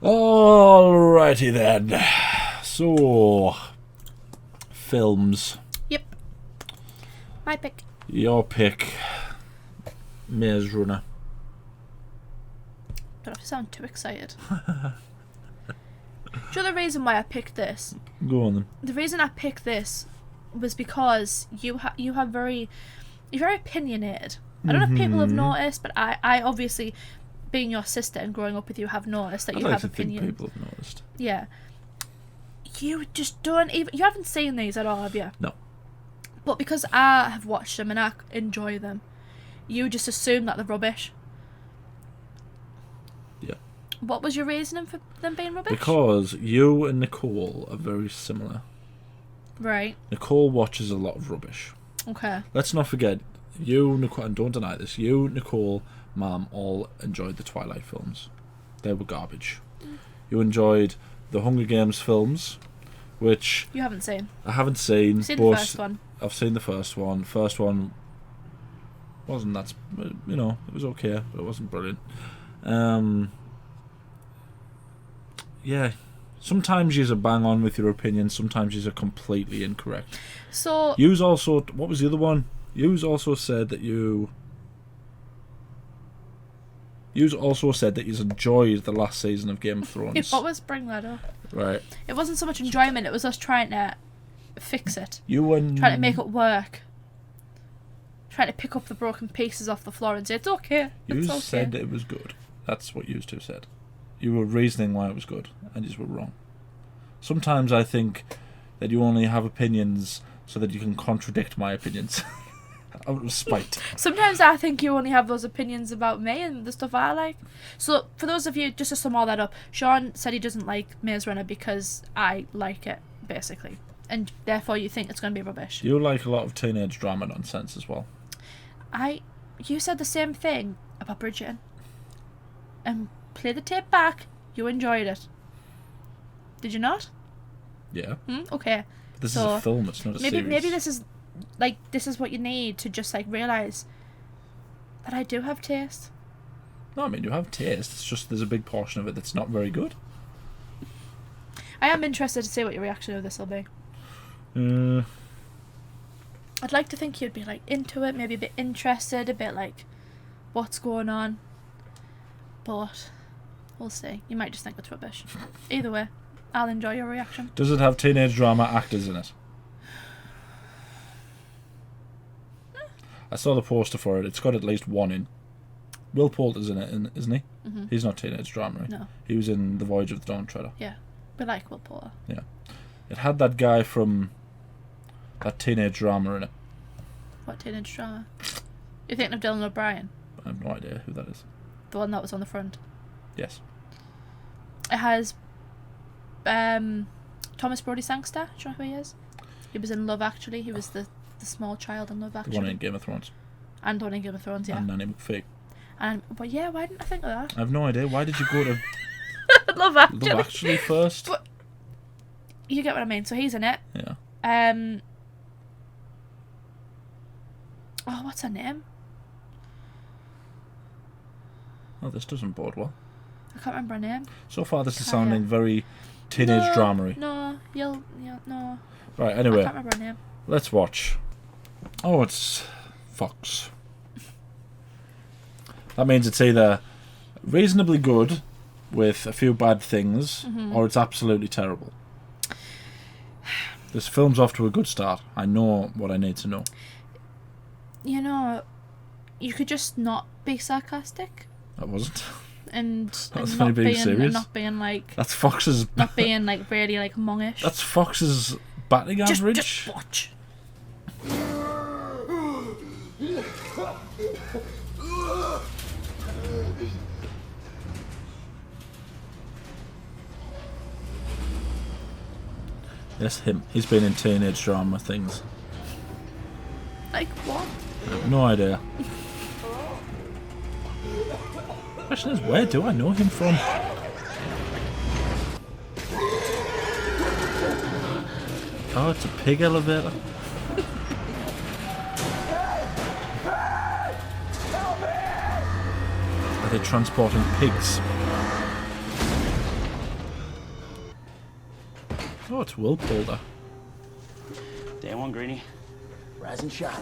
Alrighty then. So, films. Yep. My pick. Your pick. Maze Runner. Don't have to sound too excited. Do you know the reason why I picked this? Go on then. The reason I picked this was because you're very opinionated. I don't know if people have noticed, but I obviously, being your sister and growing up with you, have noticed that you have opinions. Think people have noticed. Yeah. You just don't even... You haven't seen these at all, have you? No. But because I have watched them and I enjoy them, you just assume that they're rubbish. Yeah. What was your reasoning for them being rubbish? Because you and Nicole are very similar. Right. Nicole watches a lot of rubbish. Okay. Let's not forget, you, Nicole, and don't deny this, you, Nicole, Mum, all enjoyed the Twilight films. They were garbage. You enjoyed the Hunger Games films, which... You haven't seen. I haven't seen. You've seen the first one. I've seen the first one. First one wasn't that... You know, it was okay, but it wasn't brilliant. Yeah. Sometimes you're bang on with your opinion, sometimes you're completely incorrect. So... You's also... What was the other one? You's also said that you... You's also said that you've enjoyed the last season of Game of Thrones. What was bring that up? Right. It wasn't so much enjoyment, it was us trying to fix it. You and... Trying to make it work. Trying to pick up the broken pieces off the floor and say, it's okay. You It's okay. said it was good. That's what you two said. You were reasoning why it was good, and you were wrong. Sometimes I think that you only have opinions so that you can contradict my opinions. Out of spite. Sometimes I think you only have those opinions about me and the stuff I like. So, for those of you, just to sum all that up, Sean said he doesn't like Maze Runner because I like it, basically. And therefore you think it's going to be rubbish. You like a lot of teenage drama nonsense as well. You said the same thing about Bridgerton. And play the tape back, you enjoyed it. Did you not? Yeah. Okay. But this is a film, it's not a series. Maybe this is what you need to just realise that I do have taste. No, I mean, you have taste, it's just there's a big portion of it that's not very good. I am interested to see what your reaction of this will be. I'd like to think you'd be into it, maybe a bit interested, a bit what's going on. But we'll see. You might just think it's rubbish. Either way, I'll enjoy your reaction. Does it have teenage drama actors in it? I saw the poster for it. It's got at least one in. Will Poulter's in it, isn't he? Mm-hmm. He's not teenage drama, right? No. He was in The Voyage of the Dawn Treader. Yeah. We like Will Poulter. Yeah. It had that guy from that teenage drama in it. What teenage drama? You're thinking of Dylan O'Brien? I have no idea who that is. The one that was on the front? Yes. It has Thomas Brodie Sangster. Do you know who he is? He was in Love Actually. He was the small child in Love Actually. The one in Game of Thrones. And one in Game of Thrones, yeah. And Nanny McPhee. But yeah, why didn't I think of that? I have no idea. Why did you go to Love Actually? Love Actually first? But you get what I mean. So he's in it. Yeah. Oh, what's her name? Oh, this doesn't bode well. I can't remember her name. So far, this is sounding very teenage drama-y. No, no. Right, anyway. I can't remember her name. Let's watch. Oh, it's Fox. That means it's either reasonably good with a few bad things, or it's absolutely terrible. This film's off to a good start. I know what I need to know. You know, you could just not be sarcastic. That wasn't. And That's not being serious. And not being That's Fox's. Not being really mongish. That's Fox's batting average. Just watch. Yes, him. He's been in teenage drama things. Like what? I have no idea. Question is, where do I know him from? Oh, it's a pig elevator. They're transporting pigs. Oh, it's Will Polder. Day one, Greenie. Rise and shine.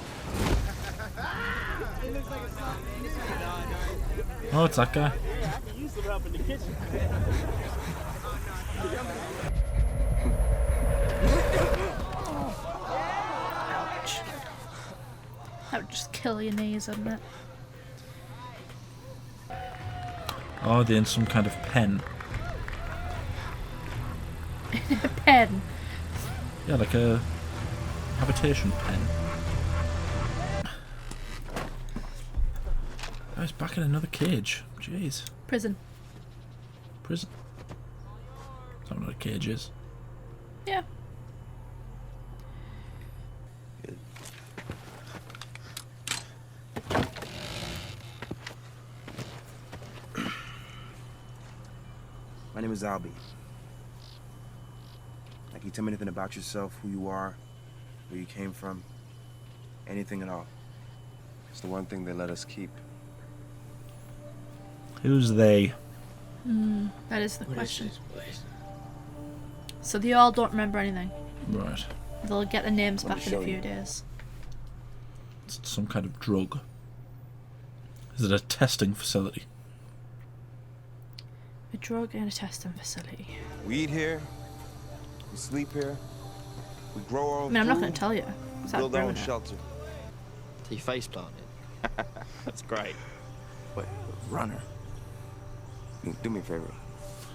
Oh, it's that guy. Ouch. That would just kill your knees, wouldn't it? Oh, they're in some kind of pen. A pen. Yeah, like a habitation pen. Oh, he's back in another cage. Jeez. Prison. Prison. Is that what a cage is? Yeah. My name is Albie. Can you tell me anything about yourself, who you are, where you came from? Anything at all? It's the one thing they let us keep. Who's they? That is the question. So they all don't remember anything. Right. They'll get the names Let me back in a show few you. days. It's some kind of drug. Is it a testing facility? A drug and a testing facility. We eat here. We sleep here. We grow our I own mean, I'm not food, going to tell you. we Without build our own ruining it. shelter. Till you face planted. That's great. Wait, runner. Do me a favor.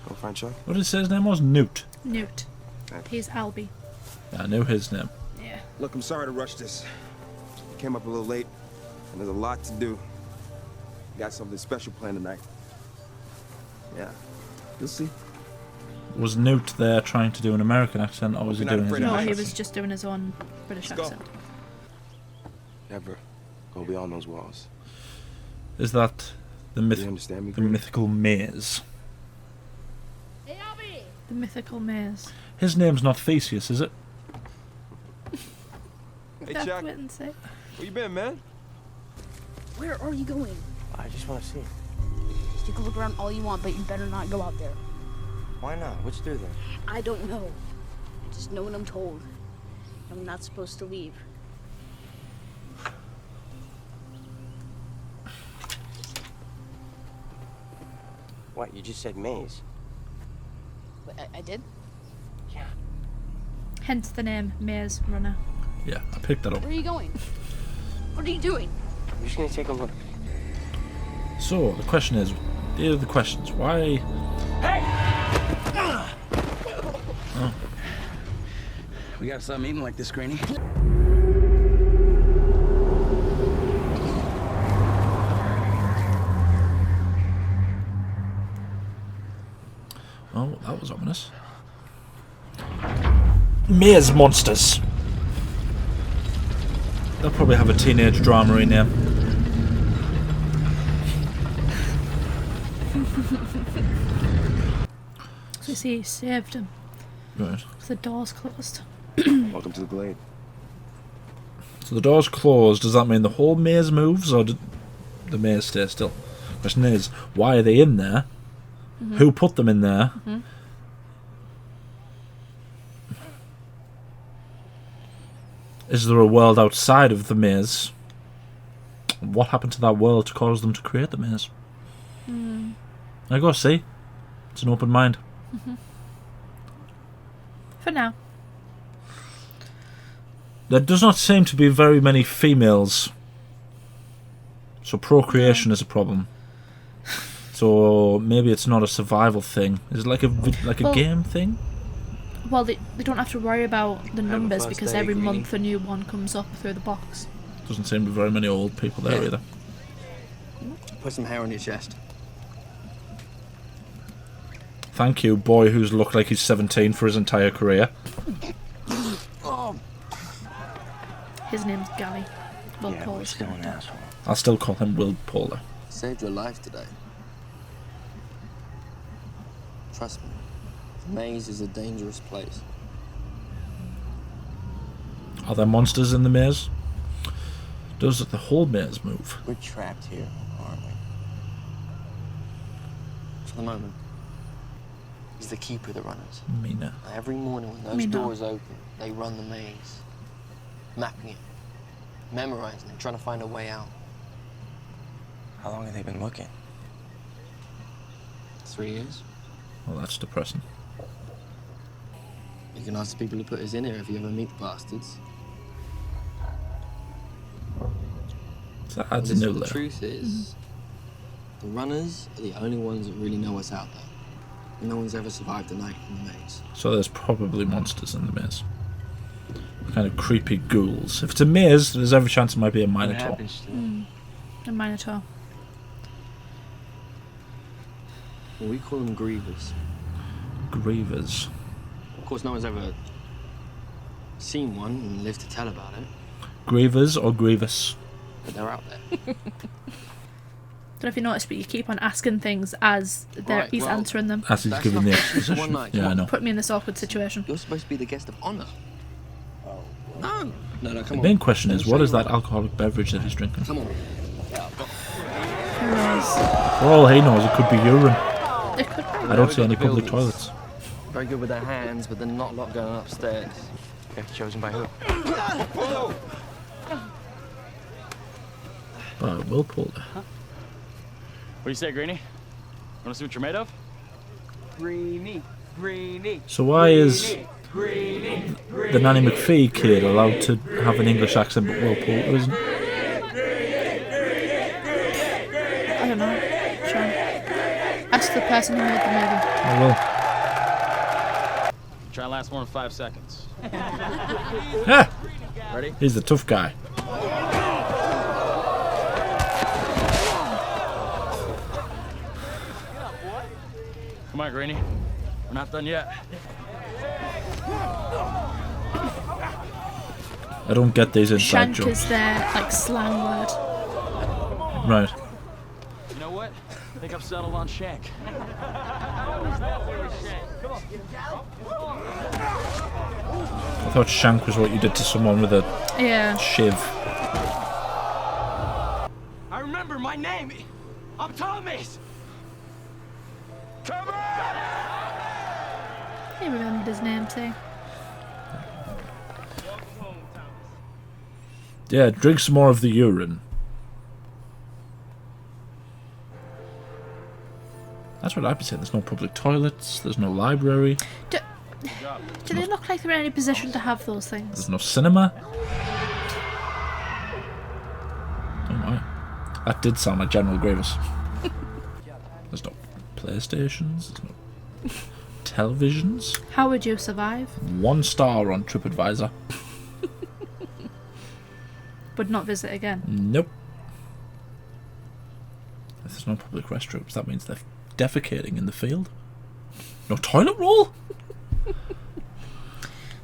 Go find Chuck. What did it say his name was? Newt. Newt. Okay. He's Albie. Yeah, I knew his name. Yeah. Look, I'm sorry to rush this. Came up a little late, and there's a lot to do. Got something special planned tonight. Yeah, you'll see. Was Newt there trying to do an American accent, or was he You're not doing his afraid of No, own? he heights. was just doing his own British Let's go. accent. Never go beyond those walls. Is that the Do you understand me? the mythical maze? The mythical maze. His name's not Theseus, is it? Hey, That's Chuck. what and say. Where you been, man? Where are you going? I just want to see. You can look around all you want, but you better not go out there. Why not? What's through there? I don't know. I just know what I'm told. I'm not supposed to leave. What? You just said maze. But I did? Hence the name Maze Runner. Yeah, I picked that up. Where are you going? What are you doing? I'm just gonna take a look. So, the question is, here are the questions. Why... We gotta stop eating like this, Greenie. Oh, that was ominous. Maze monsters! They'll probably have a teenage drama in there. So you see, he saved him. Right. The door's closed. Welcome to the glade. So the door's closed. Does that mean the whole maze moves, or did the maze stay still? Question is, why are they in there? Who put them in there? Is there a world outside of the maze? What happened to that world to cause them to create the maze? I go see. It's an open mind. For now. There does not seem to be very many females, so procreation is a problem. So maybe it's not a survival thing. Is it like a Well- game thing? Well, they don't have to worry about the numbers first because day, every Greenie. month a new one comes up through the box. Doesn't seem to be very many old people there Yeah. either. Put some hair on your chest. Thank you, boy who's looked like he's 17 for his entire career. His name's Gally. Will Yeah, Paul's we're still an asshole. I'll still call him Will Polar. Saved your life today. Trust me. The maze is a dangerous place. Are there monsters in the maze? Does the whole maze move? We're trapped here, aren't we? for the moment. He's the keeper of the runners. Mina. Every morning when those Mina. doors open, they run the maze, mapping it, memorizing it, trying to find a way out. How long have they been looking? 3 years. Well, that's depressing. You can ask the people who put us in here if you ever meet the bastards. So that adds a Listen, new the layer. truth is, the runners are the only ones that really know what's out there. No one's ever survived a night in the maze. So there's probably monsters in the maze. Kind of creepy ghouls. If it's a maze, there's every chance it might be a What minotaur. happens to them? A Minotaur. Well, we call them Grievers. Grievers. Of course, no one's ever seen one and lived to tell about it, Grievers or Grievous? but they're out there. Don't know if you noticed, but you keep on asking things as Right, he's well, answering them. As he's That's giving not the just one exposition. night, Yeah, come I on. know. Put me in this awkward situation. You're supposed to be the guest of honor. No, no, The come on. main question is, Let me what show is you that around. alcoholic beverage that he's drinking? Come on. Who knows? For all he knows, it could be urine. It could be. I don't see any public Buildings. toilets. Very good with their hands, but they're not a lot going upstairs. Okay, chosen by who? But Will pull it. What do you say, Greenie? Want to see what you're made of? Greenie, Greenie. So why is the Nanny McPhee kid allowed to have an English accent but Will Poulter isn't? I don't know. Sean. Ask the person who made the movie. I will. Try and last more than 5 seconds. Ha! Ready? He's the tough guy. Come on, Greenie. We're not done yet. I don't get these inside Shank jokes. is their like slang word. Right. You know what? I think I've settled on Shank. I thought shank was what you did to someone with a Yeah. shiv. I remember my name. I'm Thomas. He remembered his name too. Yeah, drink some more of the urine. That's what I'd be saying. There's no public toilets. There's no library. Do they look like they're in any position to have those things? There's no cinema. Oh my. That did sound like General Grievous. There's no PlayStations. There's no televisions. How would you survive? 1 star on TripAdvisor. Would not visit again. Nope. If there's no public restrooms, that means they're defecating in the field. No toilet roll?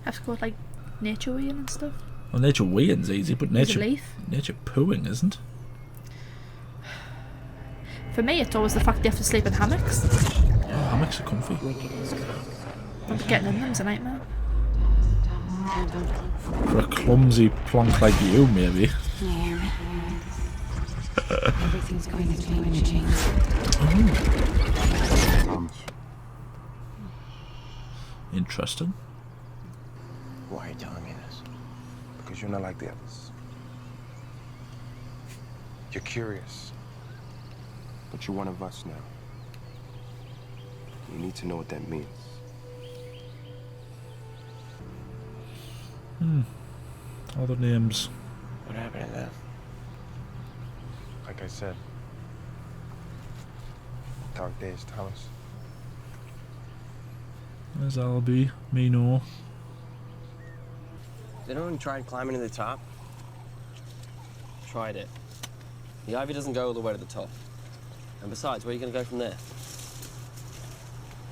Have to go with, like nature weeing and stuff. Well, nature weeing's easy, but Use a nature leaf. pooing isn't. For me, it's always the fact you have to sleep in hammocks. Oh, hammocks are comfy. Getting in them's a nightmare. For a clumsy plonk like you, maybe. Everything's going to change. Thomas. Interesting. Why are you telling me this? Because you're not like the others. You're curious. But you're one of us now. You need to know what that means. Other names. What happened to them? Like I said, dark days, Thomas. There's Albie, Mino. Did anyone try climbing to the top? Tried it. The ivy doesn't go all the way to the top. And besides, where are you going to go from there?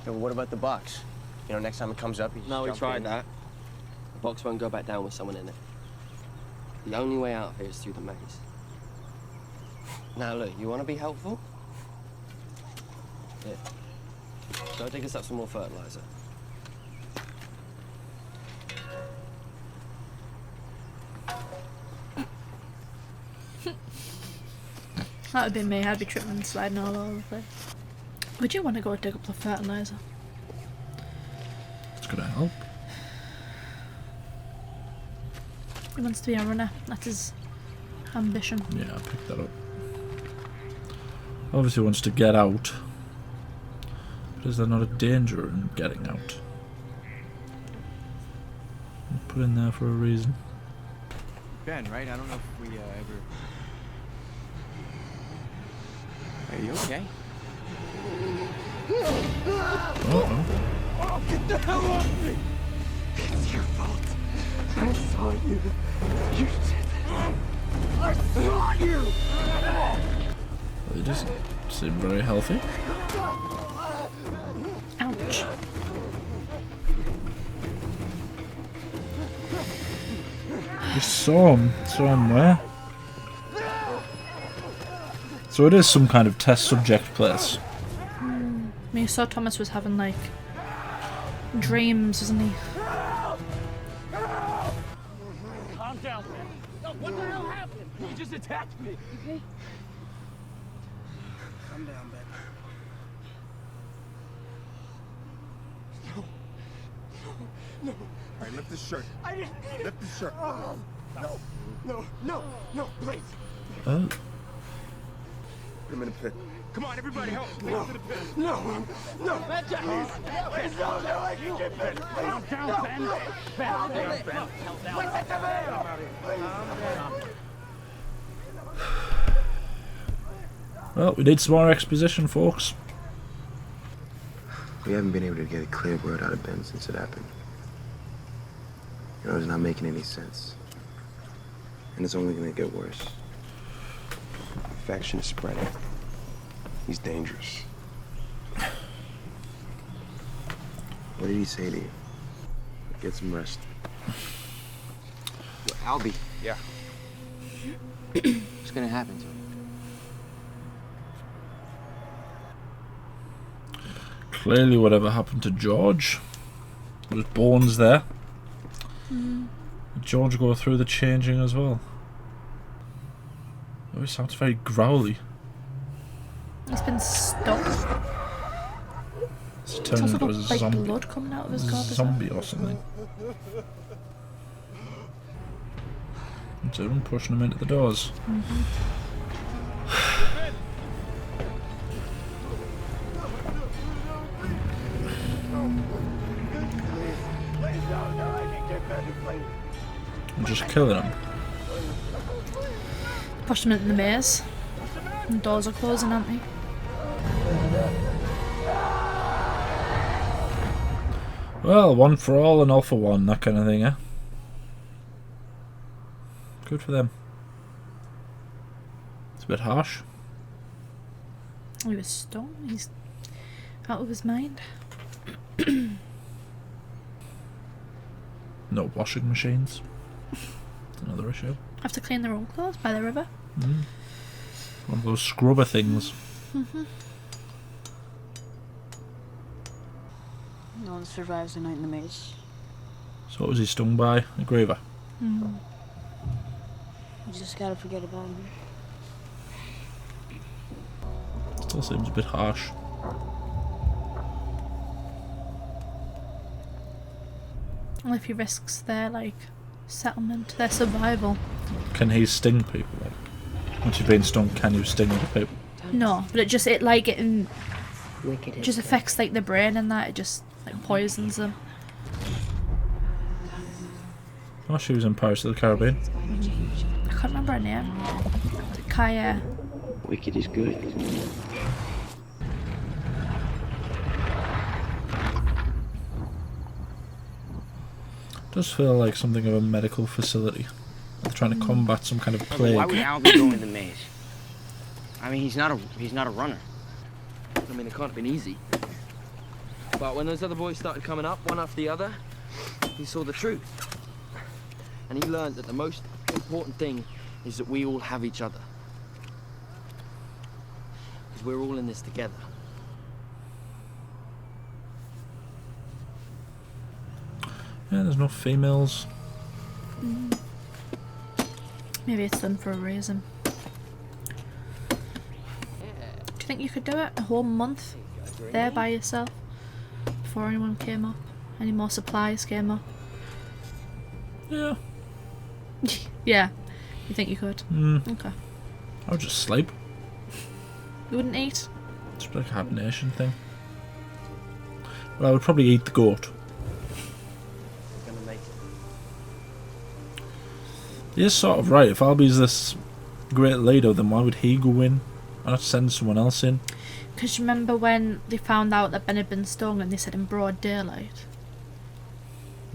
Yeah, well, what about the box? You know, next time it comes up, you just No, we jump tried in. that. The box won't go back down with someone in it. The only way out of here is through the maze. Now look, you want to be helpful? Here. Go dig us up some more fertilizer. That would be me. I'd be tripping and sliding all over the place. Would you want to go dig up the fertilizer? It's gonna help. He wants to be a runner. That's his ambition. Yeah, I picked that up. Obviously wants to get out. But is there not a danger in getting out? Put in there for a reason. Ben, right? I don't know if we ever... Are you okay? Uh-oh. Oh, get the hell off me! It's your fault. I saw you. You did it. I saw you! Well, he doesn't seem very healthy. Ouch. You saw him. Saw him where? So it is some kind of test subject place. I mean, you saw Thomas was having like dreams, wasn't he? Calm down, man. No, what the hell happened? He just attacked me. Okay? Calm down, Ben. No. All right, lift this shirt. I didn't mean it. Lift this shirt. No, please. Oh. Put him in the pit. Come on, everybody, help. No, To the pit. no, please, no, I can get Ben. Calm down, Ben. Ben. Listen to me. Well, we need some more exposition, folks. We haven't been able to get a clear word out of Ben since it happened. You know, it's not making any sense. And it's only gonna get worse. Infection is spreading. He's dangerous. What did he say to you? Get some rest. Albie. Yeah. What's gonna happen to him? Clearly whatever happened to George. There's bones there. Did George go through the changing as well? Oh, he sounds very growly. He's been stuck. It's It's turned also into got a like zombie. blood coming out of his gob. Zombie or something. So I'm pushing him into the doors. I'm just killing him. Pushed him into the maze. And doors are closing, aren't they? Well, one for all and all for one, that kind of thing, eh? Good for them. It's a bit harsh. He was stoned. He's out of his mind. No washing machines. That's another issue. Have to clean their own clothes by the river. One of those scrubber things. No one survives the night in the maze. So what was he stung by? A Griever. You just gotta forget about him. Still seems a bit harsh. Well, if he risks their like settlement, their survival. Can he sting people? Like, once you've been stung, can you sting other people? No, but it just just affects like the brain and that. It just like poisons them. Oh, she was in Pirates of the Caribbean. I can't remember her name. Kaya. Wicked is good. Does feel like something of a medical facility. They're trying to combat some kind of plague. Why would Albie go in the maze? I mean, he's not a runner. I mean, it can't have been easy. But when those other boys started coming up, one after the other, he saw the truth. And he learned that the most important thing is that we all have each other. Because we're all in this together. Yeah, there's no females. Maybe it's done for a reason. Do you think you could do it? A whole month there by yourself before anyone came up? Any more supplies came up? Yeah. Yeah. You think you could? Okay. I would just sleep. You wouldn't eat? It's like a hibernation thing. Well, I would probably eat the goat. Gonna make it. He is sort of right. If Albie's this great leader, then why would he go in? Why not send someone else in? Because you remember when they found out that Ben had been stung and they said in broad daylight?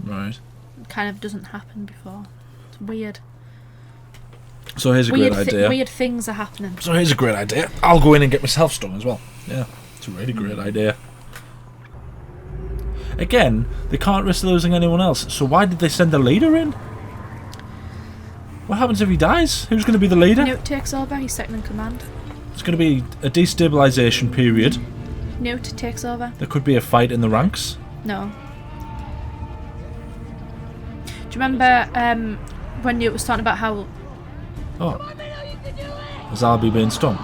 Right. It kind of doesn't happen before. It's weird. So here's a great idea. Weird things are happening. So here's a great idea. I'll go in and get myself stung as well. Yeah, it's a really great idea. Again, they can't risk losing anyone else, so why did they send the leader in? What happens if he dies? Who's going to be the leader? Newt takes over, he's second in command. It's going to be a destabilisation period. Newt takes over. There could be a fight in the ranks. No. Do you remember when Newt was talking about how... Oh. Has Albie been stung?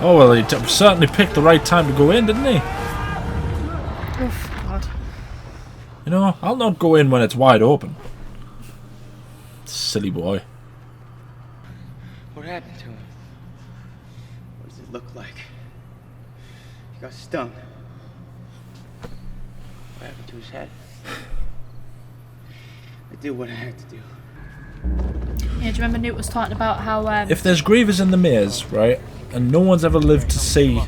Oh well, he certainly picked the right time to go in, didn't he? Oh, God. You know, I'll not go in when it's wide open. Silly boy. What happened to him? What does it look like? He got stung. What happened to his head? I did what I had to do. Yeah, do you remember Newt was talking about how... If there's Grievers in the maze, right, and no one's ever lived to see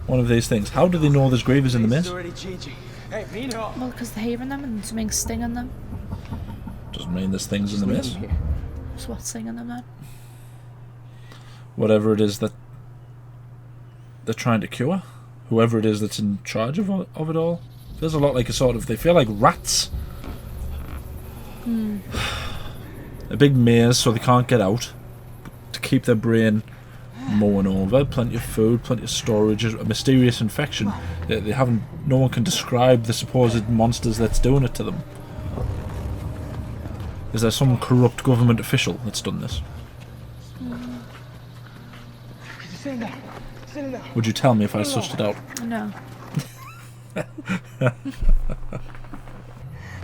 one of these things, how do they know there's Grievers in the maze? Well, because they're hearing them and something's stinging them. Doesn't mean there's things in the maze. So what's stinging them then? Whatever it is that they're trying to cure. Whoever it is that's in charge of it all. Feels a lot like a sort of... They feel like rats. A big maze so they can't get out. To keep their brain mowing over. Plenty of food, plenty of storage. A mysterious infection. They haven't... No one can describe the supposed monsters that's doing it to them. Is there some corrupt government official that's done this? Would you tell me if I sussed it out? No.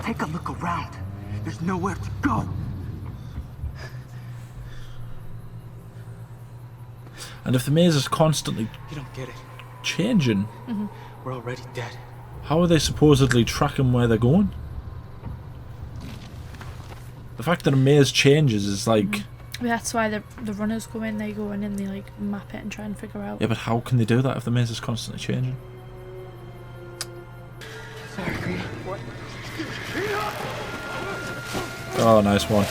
Take a look around. There's nowhere to go. And if the maze is constantly You don't get it. changing, We're already dead. how are they supposedly tracking where they're going? The fact that a maze changes is like... That's why the runners go in, they go in and they like map it and try and figure out. Yeah, but how can they do that if the maze is constantly changing? Sorry, Green. What? Oh, nice one.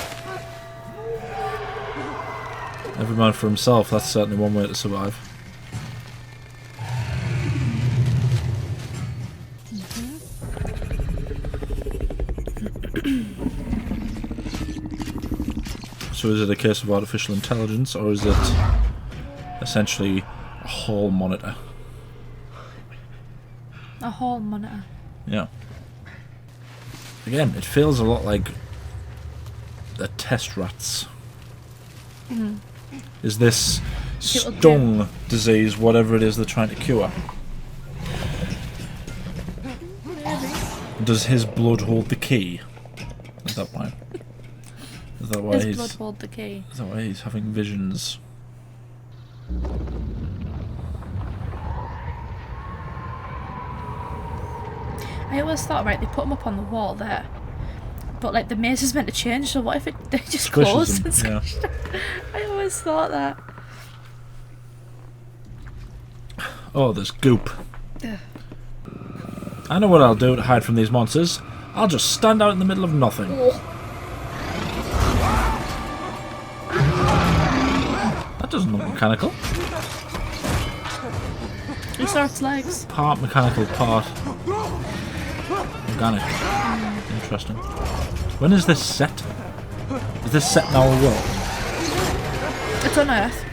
Every man for himself, that's certainly one way to survive. So is it a case of artificial intelligence, or is it essentially a hall monitor? A hall monitor. Yeah. Again, it feels a lot like the test rats. Is this stung disease whatever it is they're trying to cure? Does his blood hold the key? Is that why? Is that why His blood hold the key. Is that why he's having visions? I always thought, right, they put them up on the wall there, but like the maze is meant to change, so what if they just Squishes close them, and squish them? I always thought that. Oh, there's goop. Ugh. I know what I'll do to hide from these monsters. I'll just stand out in the middle of nothing. That doesn't look mechanical. You saw its legs. Part mechanical, part organic. Interesting. When is this set? Is this set in our world? It's on Earth.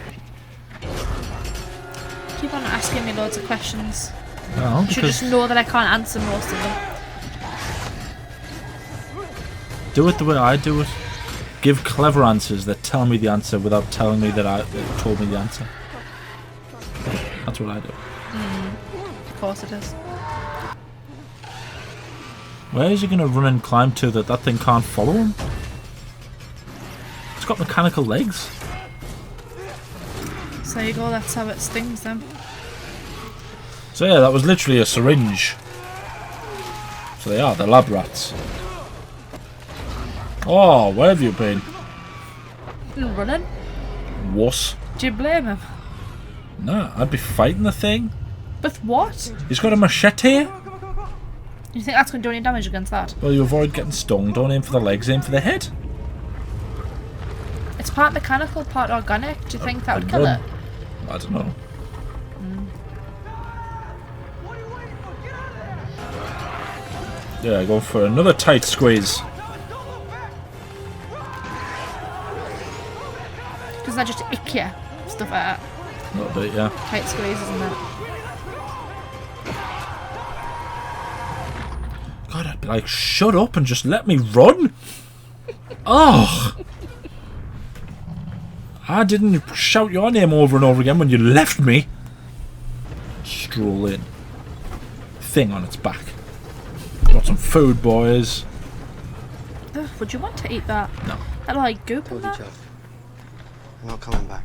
Keep on asking me loads of questions. Oh, You should just know that I can't answer most of them. do it the way I do it. give clever answers that tell me the answer without telling me that they told me the answer. That's what I do. Of course it is. Where is he going to run and climb to that thing can't follow him? It's got mechanical legs. So there you go, that's how it stings them. So yeah, that was literally a syringe. So they're lab rats. Oh, where have you been? Running? Wuss. Do you blame him? Nah, I'd be fighting the thing. With what? He's got a machete. You think that's going to do any damage against that? Well, you avoid getting stung. Don't aim for the legs, aim for the head. It's part mechanical, part organic. Do you think that would kill it? I don't know. Yeah, go for another tight squeeze. Doesn't that just ick you? Stuff like that. A little bit, yeah. Tight squeeze, isn't it? God, I'd be like, shut up and just let me run. Oh, I didn't shout your name over and over again when you left me. Stroll in. Thing on its back. Got some food, boys. Ugh, would you want to eat that? No. That'll like goop in Told you, that. Jeff. I'm not coming back.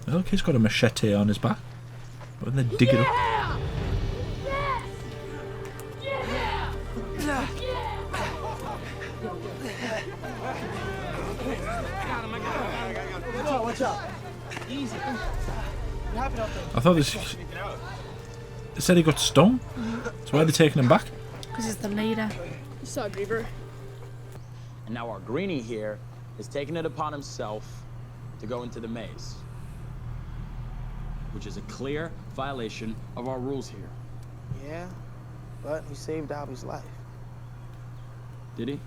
Look, he's got a machete on his back. When they dig it up. I thought this. It said he got stung. So why are they taking him back? Because he's the leader. You saw Griever. And now our greenie here is taking it upon himself to go into the maze, which is a clear violation of our rules here. Yeah, but he saved Albie's life. Did he?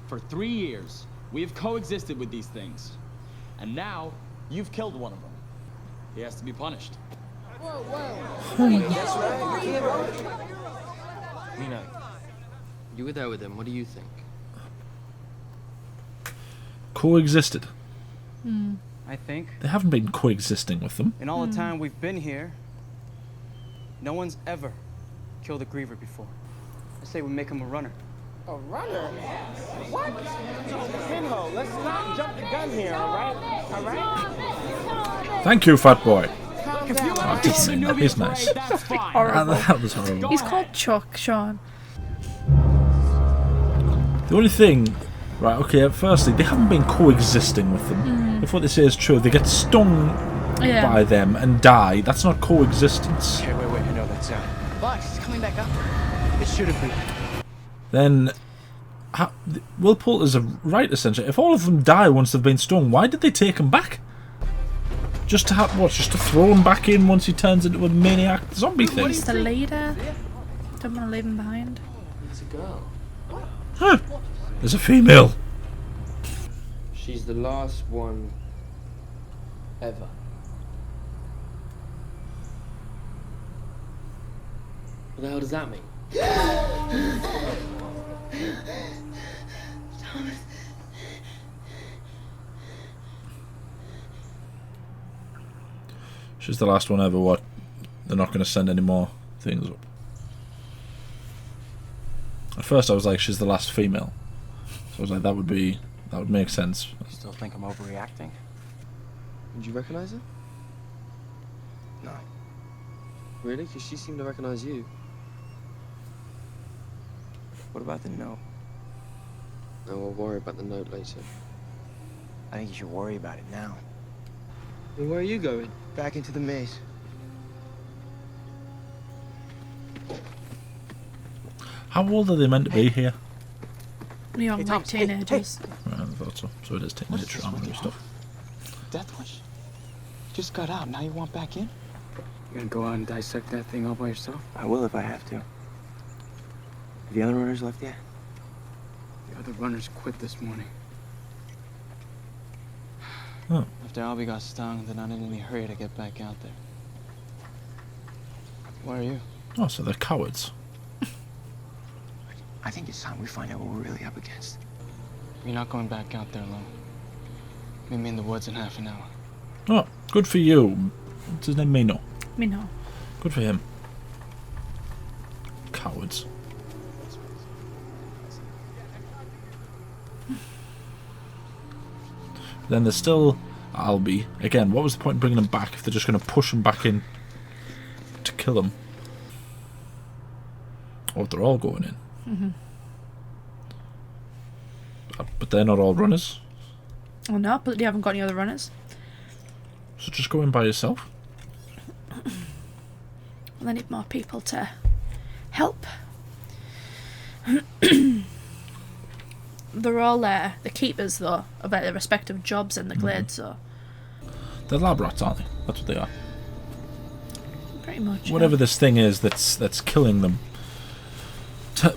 For 3 years, we have coexisted with these things. And now, you've killed one of them. He has to be punished. That's right. Mina, you were there with him. What do you think? Coexisted. I think They haven't been coexisting with them. in all the time we've been here, no one's ever killed a Griever before. I say we make him a runner. A runner? What? Pinhole, let's not jump the gun here, all right? All right? Thank you, fat boy. Calm down. Oh, he's saying that. He's nice. That's fine. Horrible. That was horrible. He's called Chuck, Sean. The only thing, right? Okay. Firstly, they haven't been coexisting with them. If what they say is true, they get stung Yeah. by them and die. That's not coexistence. Okay, wait, I know that sound. Box, he's coming back up. It should have been. Then, Will Poulter's right essentially. If all of them die once they've been stung, why did they take him back? Just to have what? Just to throw him back in once he turns into a maniac zombie thing? He's the leader. Don't want to leave him behind. It's a girl. Huh. There's a female. She's the last one ever. What the hell does that mean? She's the last one ever. What? They're not going to send any more things up. At first, I was like, she's the last female. So I was like, that would make sense. You still think I'm overreacting? Did you recognize her? No. Really? Because she seemed to recognize you. What about the note? No, we'll worry about the note later. I think you should worry about it now. Well, where are you going? Back into the maze. How old are they meant to be here? Young, Hey, like Thomas, hey, teenagers. Right, I thought so. So it is teenage trauma and stuff. Death wish? Just got out, now you want back in? You gonna go out and dissect that thing all by yourself? I will if I have to. Have the other runners left yet? The other runners quit this morning. Oh. After Albie got stung, they're not in any hurry to get back out there. Where are you? Oh, so they're cowards. I think it's time we find out what we're really up against. You're not going back out there alone. Meet me in the woods in half an hour. Oh, good for you. What's his name? Mino. Mino. Good for him. Cowards. Then there's still Albie. Again, what was the point in bringing him back if they're just going to push him back in to kill him? Or if they're all going in. Mm-hmm. But they're not all runners. Well, no, but you haven't got any other runners. So just go in by yourself. Well, they need more people to help. They're all the keepers, though, of like, their respective jobs in the glade, so... They're lab rats, aren't they? That's what they are. Pretty much, whatever this thing is that's killing them.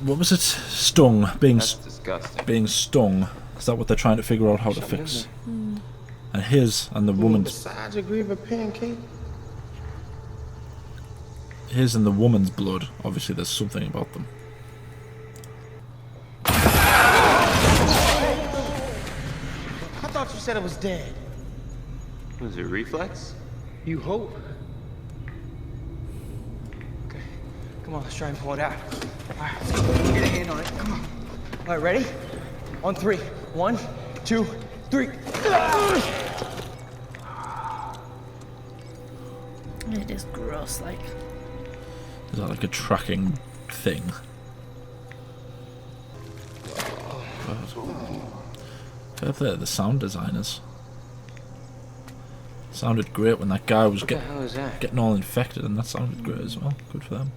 What was it? Stung. Being stung. Is that what they're trying to figure out how to fix? Mm. And his and the woman's... Besides a Griever pancake? His and the woman's blood. Obviously there's something about them. I thought you said it was dead. Was it reflex? You hope. Okay. Come on, let's try and pull it out. Alright, get a hand on it. Come on. Alright, ready? On 3. 1, 2, 3. It is gross, like. Is that like a tracking thing? Fair play to the sound designers. Sounded great when that guy was getting all infected, and that sounded great as well. Good for them.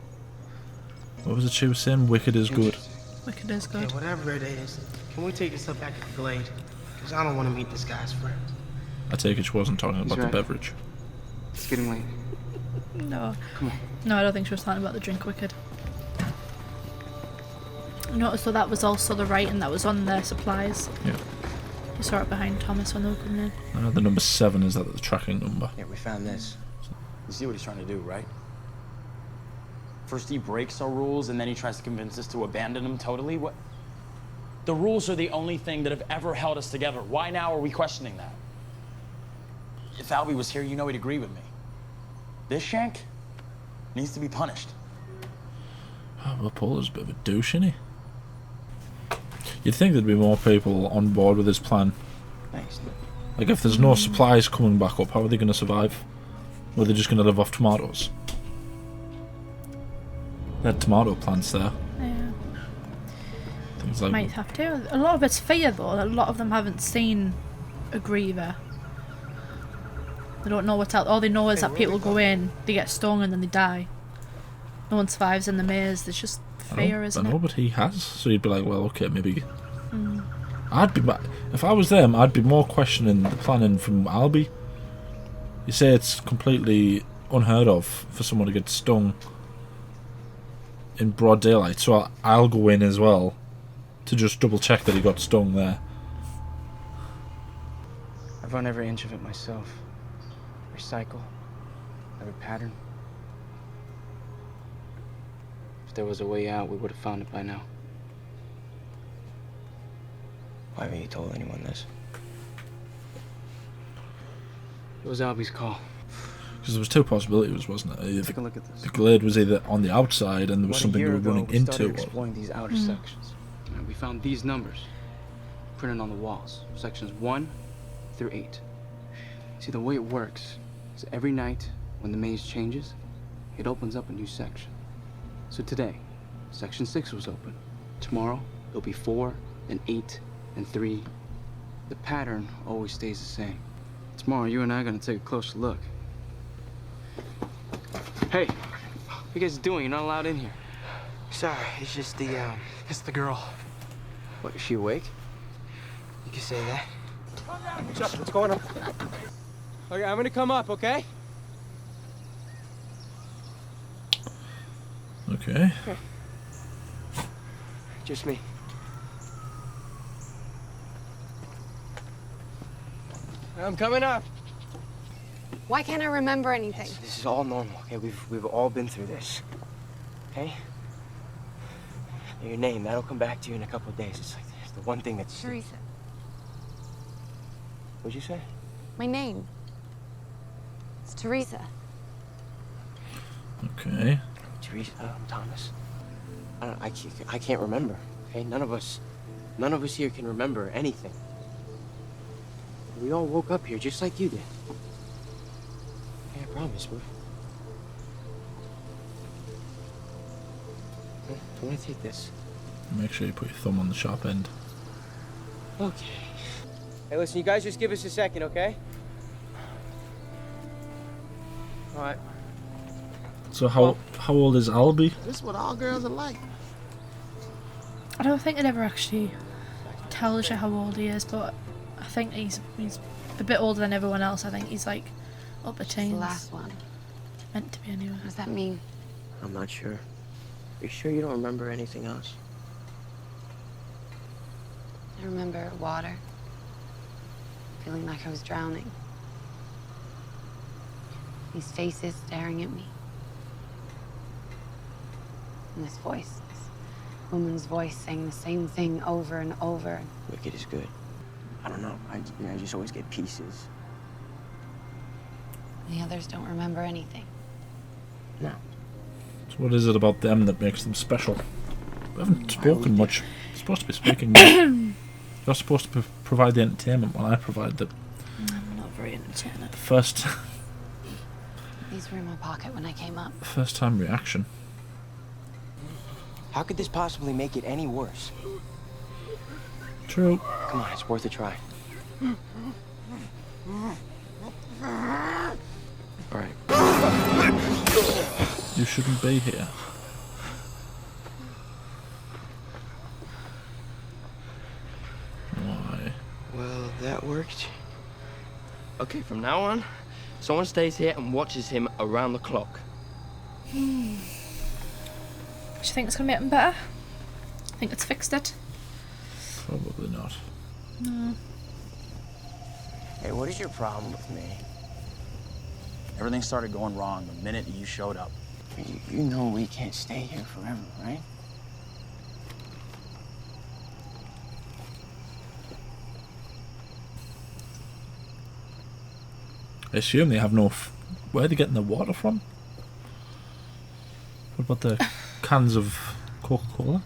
What was it she was saying? Wicked is good. Wicked is good. Okay, whatever it is, can we take this up back to the glade? Because I don't want to meet this guy's friend. I take it she wasn't talking about right. the beverage. It's getting late. No. Come on. No, I don't think she was talking about the drink Wicked. Notice though that was also the writing that was on their supplies. Yeah. You saw it behind Thomas when they were coming in. The number 7 is that the tracking number. Yeah, we found this. You see what he's trying to do, right? First he breaks our rules, and then he tries to convince us to abandon them totally. What? The rules are the only thing that have ever held us together. Why now are we questioning that? If Albie was here, you know he'd agree with me. This shank needs to be punished. Oh, well, Paul is a bit of a douche, isn't he? You'd think there'd be more people on board with his plan. Thanks. Like, if there's no supplies coming back up, how are they going to survive? Or are they just going to live off tomatoes? They had tomato plants there. Yeah. Things like Might have to. A lot of it's fear though. A lot of them haven't seen a Griever. They don't know what's out. All they know is that people go in, they get stung, and then they die. No one survives in the maze. There's just fear, isn't it? I know, but he has. So you'd be like, well, okay, maybe. I'd be if I was them, I'd be more questioning the planning from Albie. You say it's completely unheard of for someone to get stung in broad daylight, so I'll go in as well to just double check that he got stung there. I've run every inch of it myself. Every cycle, every pattern. If there was a way out, we would have found it by now. Why haven't you told anyone this? It was Albie's call. Because there was 2 possibilities, wasn't it? Take a look at this. The glade was either on the outside and there was something they were running into. Exploring these outer sections. And we found these numbers printed on the walls. Sections 1 through 8. See, the way it works is every night when the maze changes, it opens up a new section. So today, section 6 was open. Tomorrow, it'll be 4, and 8, and 3. The pattern always stays the same. Tomorrow, you and I are gonna take a closer look. Hey, what are you guys doing? You're not allowed in here. Sorry, it's just the, It's the girl. What, is she awake? You can say that. What's going on? Okay, I'm gonna come up, okay? Okay. Just me. I'm coming up. Why can't I remember anything? This is all normal, okay? We've all been through this. Okay? Your name, that'll come back to you in a couple of days. It's like the one thing that's... Teresa. What'd you say? My name. It's Teresa. Okay. Teresa, Thomas. I can't remember. Okay, none of us here can remember anything. We all woke up here just like you did. Yeah, I promise, bro. I want to take this. Make sure you put your thumb on the sharp end. Okay. Hey, listen, you guys just give us a second, okay? All right. So how old is Albie? This is what all girls are like. I don't think it ever actually tells you how old he is, but I think he's a bit older than everyone else. I think he's like upper It's teens. the last one. Meant to be anyway. What does that mean? I'm not sure. Are you sure you don't remember anything else? I remember water. Feeling like I was drowning. These faces staring at me. And this voice. This woman's voice saying the same thing over and over. Wicked is good. I don't know. I just always get pieces. The others don't remember anything. No. So what is it about them that makes them special? We haven't spoken much. You're supposed to be speaking more. You're supposed to provide the entertainment while I provide the... I'm not very entertaining. First... These were in my pocket when I came up. First time reaction. How could this possibly make it any worse? True. Come on, it's worth a try. All right. You shouldn't be here. Why? Well, that worked. Okay, from now on, someone stays here and watches him around the clock. Do you think it's gonna make him better? Think it's fixed it? Probably not. No. Hey, what is your problem with me? Everything started going wrong the minute you showed up. You know we can't stay here forever, right? I assume they have no... Where are they getting the water from? What about the cans of Coca-Cola?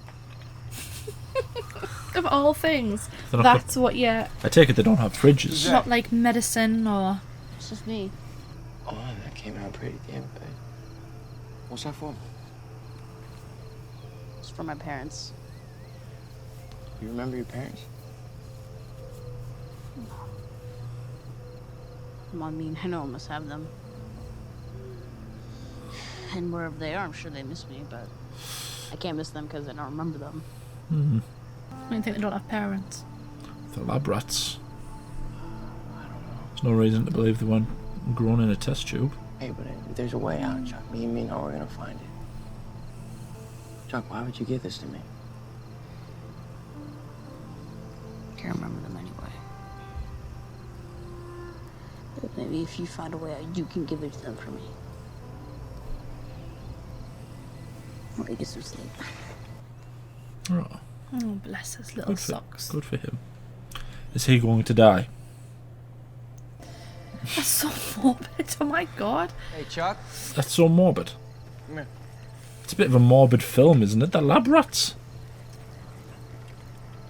Of all things, They're not that's what you... I take it they don't have fridges. Not like medicine or... It's just me. Oh, that came out pretty damn good. What's that for? It's for my parents. You remember your parents? I mean, I know I must have them. And wherever they are, I'm sure they miss me, but I can't miss them because I don't remember them. Mm-hmm. I don't think they don't have parents. They're lab rats. There's no reason to believe they weren't grown in a test tube. Hey, but there's a way out, Chuck. Me and me know we're gonna find it. Chuck, why would you give this to me? I can't remember them anyway. But maybe if you find a way out, you can give it to them for me. Or I get some sleep. Oh, Oh, bless his little socks. Good for him. Is he going to die? That's so morbid. Oh my god. Hey, Chuck. That's so morbid. Come here. It's a bit of a morbid film, isn't it? The lab rats.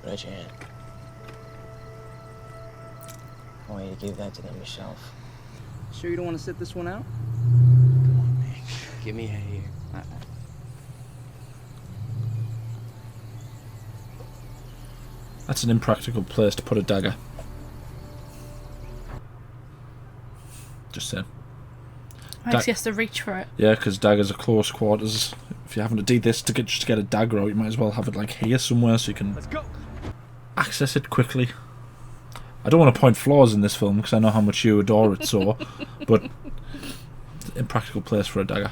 Raise your hand. I want you to give that to them yourself. Sure you don't want to sit this one out? Come on, man. Give me a hand here. That's an impractical place to put a dagger. Just saying. I guess he has to reach for it. Yeah, because daggers are close quarters. If you're having to do this to get just to get a dagger out, you might as well have it like here somewhere so you can access it quickly. I don't want to point flaws in this film because I know how much you adore it, so but it's an impractical place for a dagger.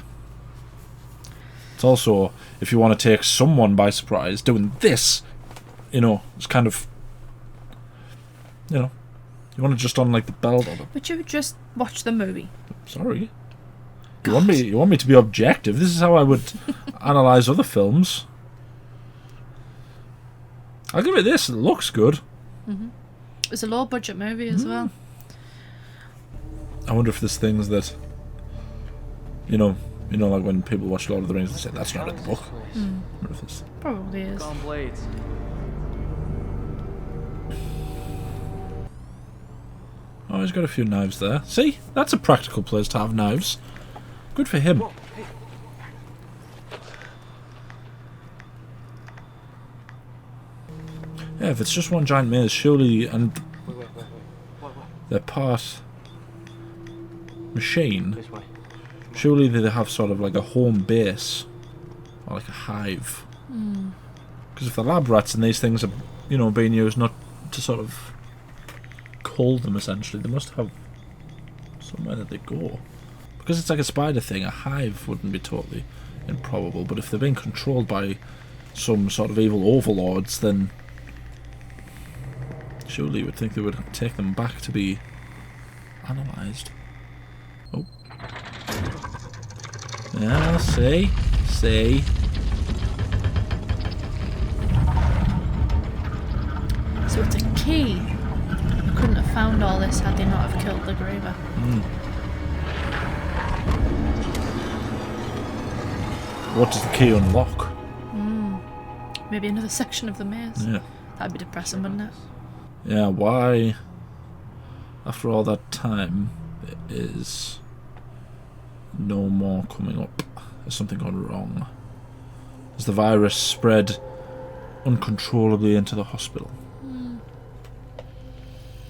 It's also, if you want to take someone by surprise, doing this, you know, it's kind of, you know, you want to just unlike the belt of it. Would you just watch the movie? Sorry. You want me to be objective? This is how I would analyze other films. I'll give it this. It looks good. It's a low budget movie as well. I wonder if there's things that, you know, like when people watch Lord of the Rings, they say that's not in the book. I wonder if there's... Probably is. Gone blades. Oh, he's got a few knives there. See? That's a practical place to have knives. Good for him. Yeah, if it's just one giant maze, surely, and they're part machine, surely they have sort of like a home base, or like a hive. Because if the lab rats and these things are, you know, being used not to sort of cull them, essentially, they must have somewhere that they go. Because it's like a spider thing, a hive wouldn't be totally improbable, but if they're being controlled by some sort of evil overlords, then surely you would think they would take them back to be analysed. Oh. Yeah, see? See? So it's a key. You couldn't have found all this had they not have killed the Griever. What does the key unlock? Maybe another section of the maze. Yeah. That'd be depressing, wouldn't it? Yeah, why, after all that time, there is no more coming up? Has something gone wrong? Has the virus spread uncontrollably into the hospital?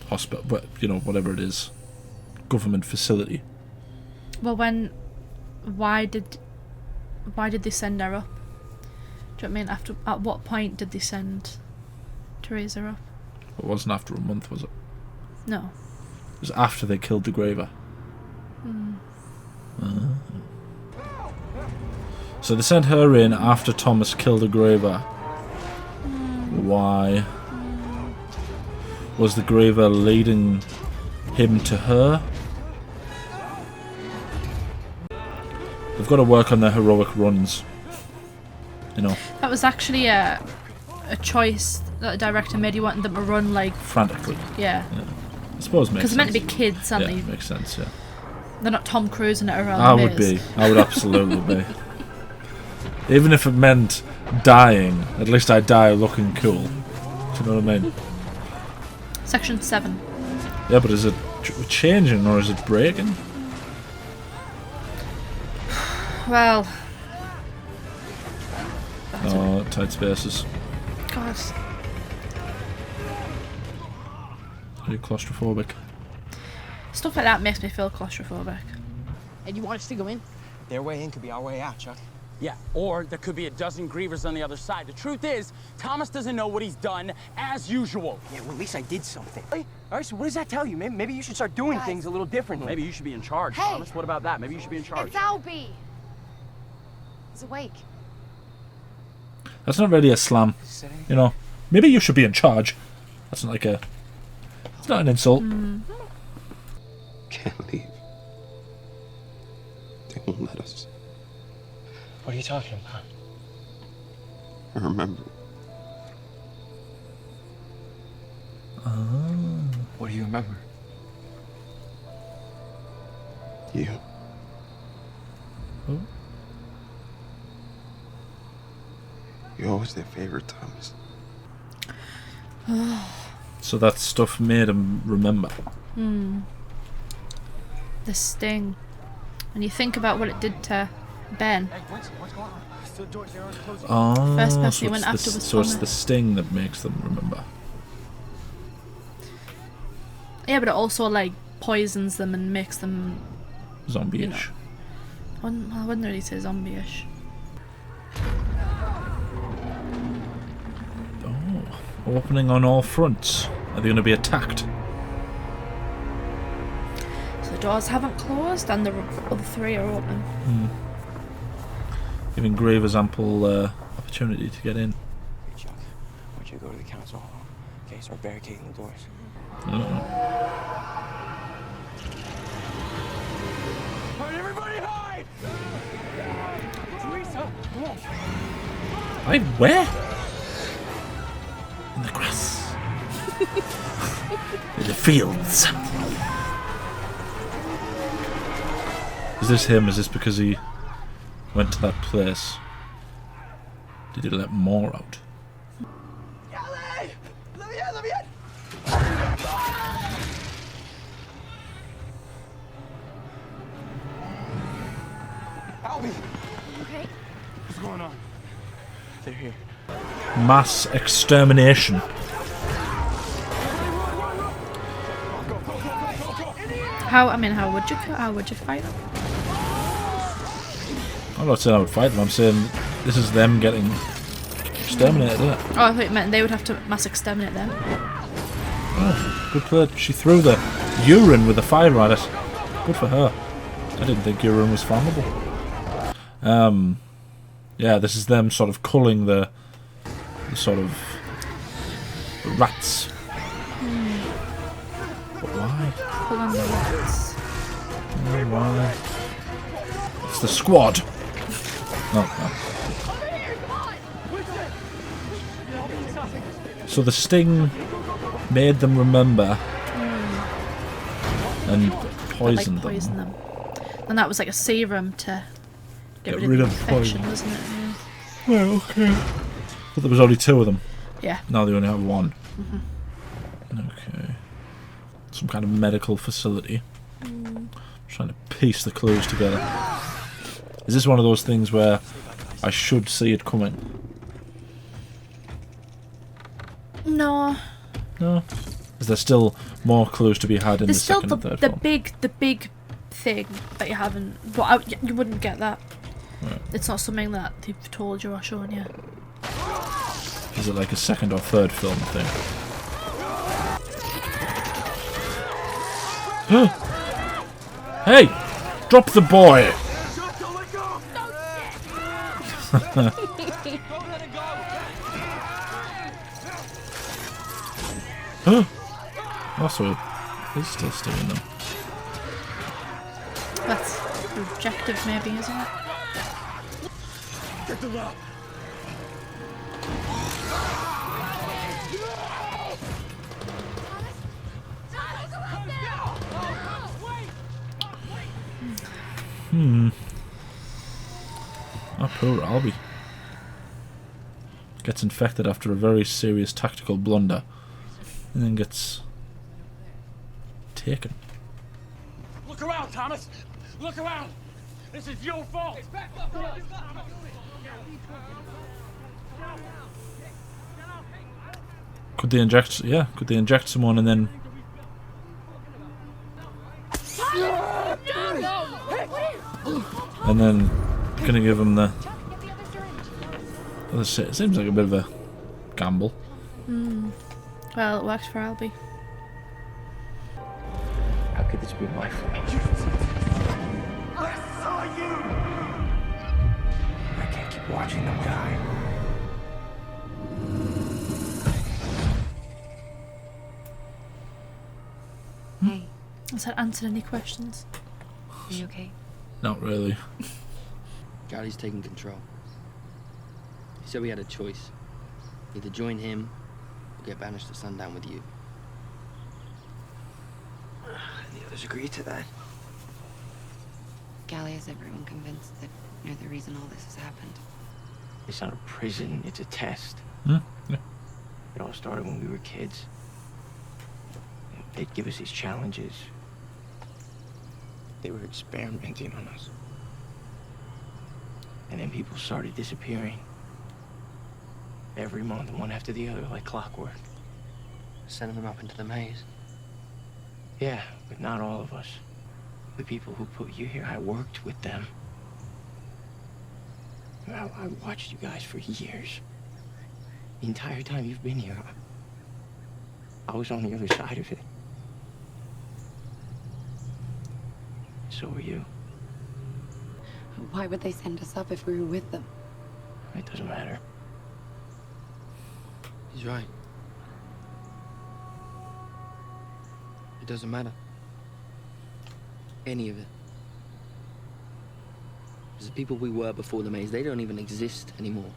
Hospital, but you know, whatever it is, government facility. Well, why did they send her up? Do you know what I mean? At what point did they send Teresa up? It wasn't after a month, was it? No. It was after they killed the Griever. So they sent her in after Thomas killed the Griever. Why? Was the Griever leading him to her? They've got to work on their heroic runs. You know. That was actually a choice that the director made. He wanted them to run like frantically. Yeah. I suppose it makes sense. Because they're meant to be kids, aren't they? Yeah, makes sense, yeah. They're not Tom Cruising it around I the would maze. be. I would absolutely be. Even if it meant dying, at least I'd die looking cool. Do you know what I mean? Section 7. Yeah, but is it changing or is it breaking? Well. Oh, tight spaces. God. Are you claustrophobic? Stuff like that makes me feel claustrophobic. And you want us to go in? Their way in could be our way out, Chuck. Yeah, or there could be a dozen Grievers on the other side. The truth is, Thomas doesn't know what he's done, as usual. Yeah, well, at least I did something. All right, so what does that tell you? Maybe you should start doing things a little differently. Maybe you should be in charge, Thomas. What about that? Maybe you should be in charge. It's Albie. He's awake. That's not really a slam. You know, maybe you should be in charge. That's not like a... It's not an insult. Can't leave. They won't let us. What are you talking about? I remember. What do you remember? You. Oh. You're always their favorite, Thomas. So that stuff made him remember. The sting. When you think about what it did to Ben. Hey, what's going on? The doors, they're closing. Oh, First person so he went it's after was so it's Thomas. the sting that makes them remember. Yeah, but it also like poisons them and makes them Zombie-ish. I wouldn't really say zombie-ish. Oh, opening on all fronts. Are they going to be attacked? So the doors haven't closed and the other three are open. Giving Grievers ample opportunity to get in. Hey, Chuck, I want you to go to the council hall. Okay, start barricading the doors. Alright, everybody hide! Teresa, come on. Where? In the grass. In the fields. Is this him? Is this because he went to that place? Did he let more out? Okay. What's going on? They're here. Mass extermination. How would you fight them? I'm not saying I would fight them, I'm saying this is them getting exterminated, isn't it? Oh, I thought you meant they would have to mass exterminate them. Oh, good play. She threw the urine with the fire at it. Good for her. I didn't think urine was flammable. Yeah, this is them sort of culling the sort of rats. But why? Culling the rats. Why? It's the squad. No. So the sting made them remember and poisoned them. And that was like a serum to get rid of the infection, wasn't it? Yeah. Well, okay. But there was only 2 of them. Yeah. Now they only have 1. Okay. Some kind of medical facility. Trying to piece the clues together. Is this one of those things where I should see it coming? No. No. Is there still more clues to be had in There's the still second and third the film? big thing that you haven't. But you wouldn't get that. Right. It's not something that they've told you or shown you. Is it like a second or third film thing? Hey! Drop the boy! Also, he's still stinging them. That's the objective, maybe, isn't it? Get the rope. Oh, poor Albie. Gets infected after a very serious tactical blunder. And then gets taken. Look around, Thomas. Look around. This is your fault. Could they inject? Yeah, could they inject someone and then? And then gonna give them the. It seems like a bit of a gamble. Well, it worked for Albie. How could this be my fault? I saw you. I can't keep watching them die. Hey, Has that answered any questions? are you okay? Not really. Charlie's taking control. He said we had a choice. Either join him or get banished to Sundown with you. The others agreed to that. Gally, is everyone convinced that you're the reason all this has happened? It's not a prison, it's a test. Yeah. It all started when we were kids. They'd give us these challenges. They were experimenting on us. And then people started disappearing. Every month, one after the other, like clockwork. Sending them up into the maze. Yeah, but not all of us. The people who put you here, I worked with them. I watched you guys for years. The entire time you've been here, I was on the other side of it. So were you. Why would they send us up if we were with them? It doesn't matter. He's right. It doesn't matter. Any of it. Because the people we were before the maze, they don't even exist anymore.